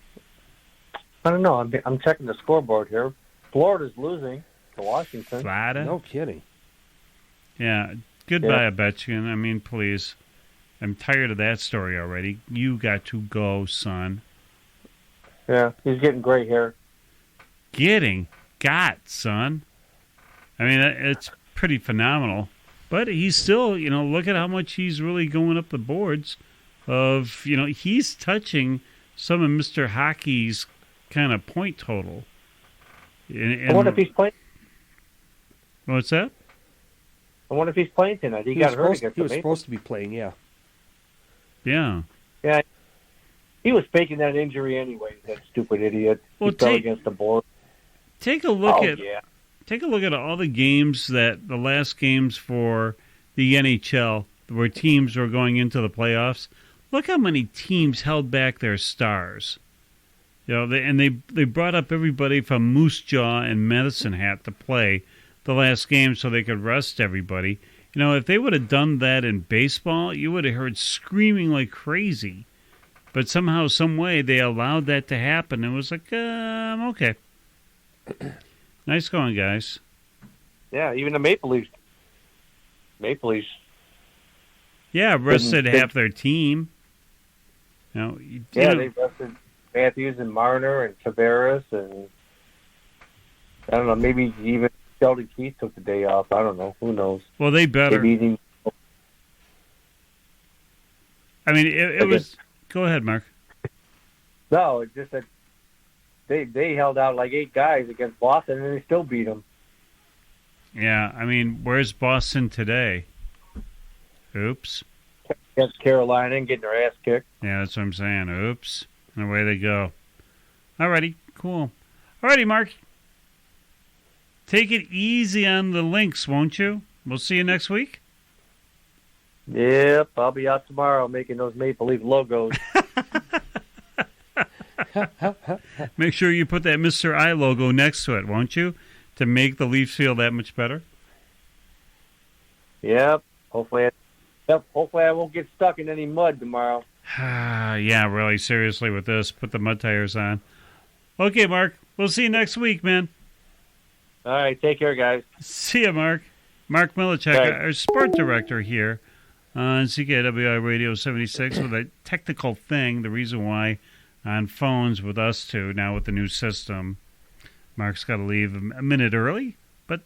S4: don't know. I'm checking the scoreboard here. Florida's losing to Washington.
S2: Florida?
S3: No kidding.
S2: Yeah. Goodbye, Ovechkin. I mean, please. I'm tired of that story already. You got to go, son.
S4: Yeah, he's getting gray hair.
S2: Got, son. I mean, it's pretty phenomenal. But he's still, look at how much he's really going up the boards of, he's touching some of Mr. Hockey's kind of point total. And,
S4: I wonder if he's playing.
S2: what's that?
S4: I wonder if he's playing tonight. He got hurt against
S3: He was
S4: the
S3: supposed to be playing, yeah.
S2: Yeah.
S4: Yeah. He was faking that injury anyway, that stupid idiot.
S2: Well,
S4: he fell against the board.
S2: Take a look at
S4: yeah.
S2: take a look at all the games the last games for the NHL where teams were going into the playoffs. Look how many teams held back their stars. They brought up everybody from Moose Jaw and Medicine Hat to play the last game so they could rest everybody. If they would have done that in baseball, you would have heard screaming like crazy. But somehow, some way, they allowed that to happen. It was like, okay. Nice going, guys.
S4: Yeah, even the Maple Leafs.
S2: Yeah, rested half their team.
S4: They rested Matthews and Marner and Tavares and I don't know, maybe even Sheldon Keith took the day off. I don't know. Who knows?
S2: Well, they better. I mean, it was. Go ahead, Mark.
S4: No, it's just that they held out like 8 guys against Boston and they still beat them.
S2: Yeah, I mean, where's Boston today? Oops.
S4: Against Carolina and getting their ass kicked.
S2: Yeah, that's what I'm saying. Oops. And away they go. Alrighty, cool. Alrighty, Mark. Take it easy on the links, won't you? We'll see you next week.
S4: Yep, I'll be out tomorrow making those Maple Leaf logos.
S2: Make sure you put that Mr. I logo next to it, won't you? To make the Leafs feel that much better.
S4: Yep. Hopefully I won't get stuck in any mud tomorrow.
S2: Yeah, really, seriously with this. Put the mud tires on. Okay, Mark. We'll see you next week, man.
S4: All right, take care, guys.
S2: See you, Mark. Mark Milichek,
S4: Right.
S2: our sport director here on CKiW Radio 76 with a technical thing, the reason why on phones with us two, now with the new system. Mark's got to leave a minute early, but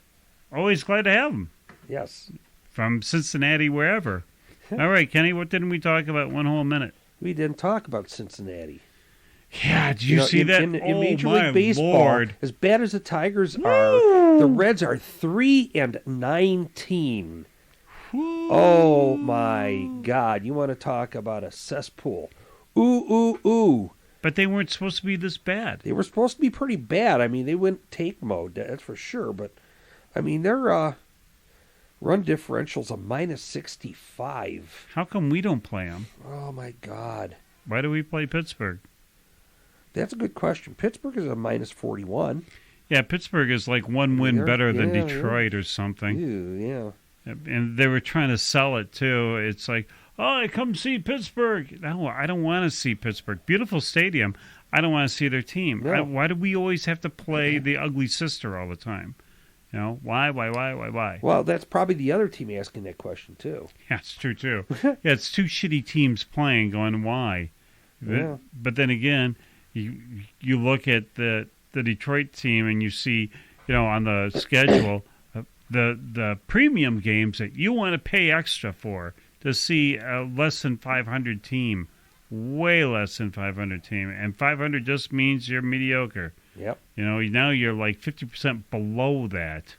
S2: always glad to have him.
S3: Yes.
S2: From Cincinnati, wherever. All right, Kenny, what didn't we talk about one whole minute?
S3: We didn't talk about Cincinnati.
S2: Yeah, did you see that?
S3: In
S2: Oh,
S3: Major
S2: my
S3: League Baseball,
S2: Lord.
S3: as bad as the Tigers are, the Reds are 3-19. Oh my God! You want to talk about a cesspool? Ooh.
S2: But they weren't supposed to be this bad.
S3: They were supposed to be pretty bad. I mean, they went tank mode, that's for sure. But I mean, their run differential's a -65.
S2: How come we don't play them?
S3: Oh my God!
S2: Why do we play Pittsburgh?
S3: That's a good question. Pittsburgh is a -41.
S2: Yeah, Pittsburgh is like one win
S3: They're-
S2: better than
S3: yeah,
S2: Detroit or something.
S3: Ew, yeah.
S2: And they were trying to sell it, too. It's like, oh, come see Pittsburgh. No, I don't want to see Pittsburgh. Beautiful stadium. I don't want to see their team.
S3: No.
S2: Why do we always have to play the ugly sister all the time? Why?
S3: Well, that's probably the other team asking that question, too.
S2: Yeah, it's true, too. Yeah, it's two shitty teams playing, going, why?
S3: Yeah.
S2: But then again, you look at the Detroit team and you see, on the schedule, the premium games that you want to pay extra for to see a less than 500 team, way less than 500 team, and 500 just means you're mediocre.
S3: Yep.
S2: Now you're like 50% below that.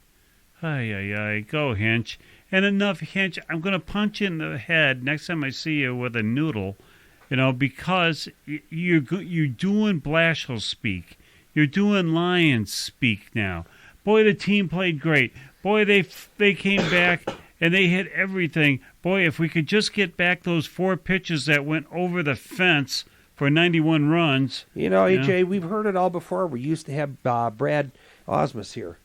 S2: Ay, go Hinch. And enough, Hinch. I'm going to punch you in the head next time I see you with a noodle, because you're doing Blashel speak. You're doing Lions speak now. Boy, the team played great. Boy, they came back and they hit everything. Boy, if we could just get back those 4 pitches that went over the fence for 91 runs.
S3: AJ, we've heard it all before. We used to have Brad Osmus here.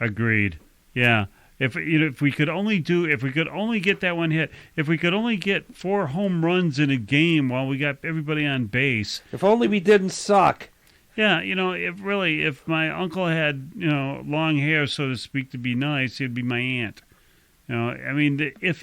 S2: Agreed. Yeah. If we could only get that one hit, if we could only get 4 home runs in a game while we got everybody on base.
S3: If only we didn't suck.
S2: Yeah, if my uncle had, long hair, so to speak, to be nice, he'd be my aunt. I mean, if,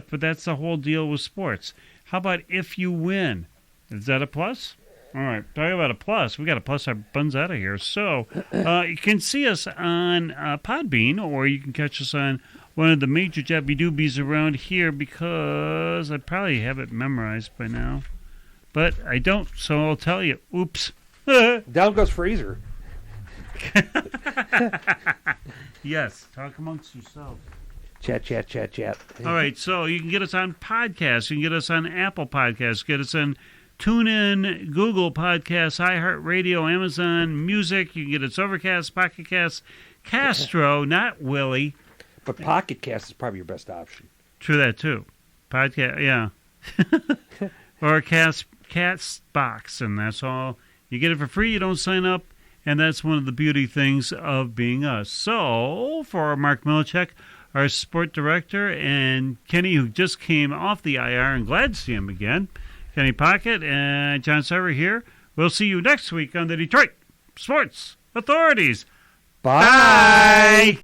S2: but that's the whole deal with sports. How about if you win? Is that a plus? All right, talking about a plus, we got to plus our buns out of here. So you can see us on Podbean, or you can catch us on one of the major Jabby Doobies around here, because I probably have it memorized by now. But I don't, so I'll tell you. Oops.
S3: Down goes Fraser.
S2: Yes, talk amongst yourselves.
S3: Chat.
S2: All right, so you can get us on podcasts. You can get us on Apple Podcasts. Get us on TuneIn, Google Podcasts, iHeartRadio, Amazon Music. You can get us Overcast, Pocket Cast, Castro, not Willie.
S3: But Pocket Cast is probably your best option.
S2: True that, too. Podcast, yeah. Or Cast Box, and that's all. You get it for free. You don't sign up. And that's one of the beauty things of being us. So, for Mark Milchek, our sport director, and Kenny, who just came off the IR, and glad to see him again, Kenny Pocket and John Sever here. We'll see you next week on the Detroit Sports Authorities.
S3: Bye.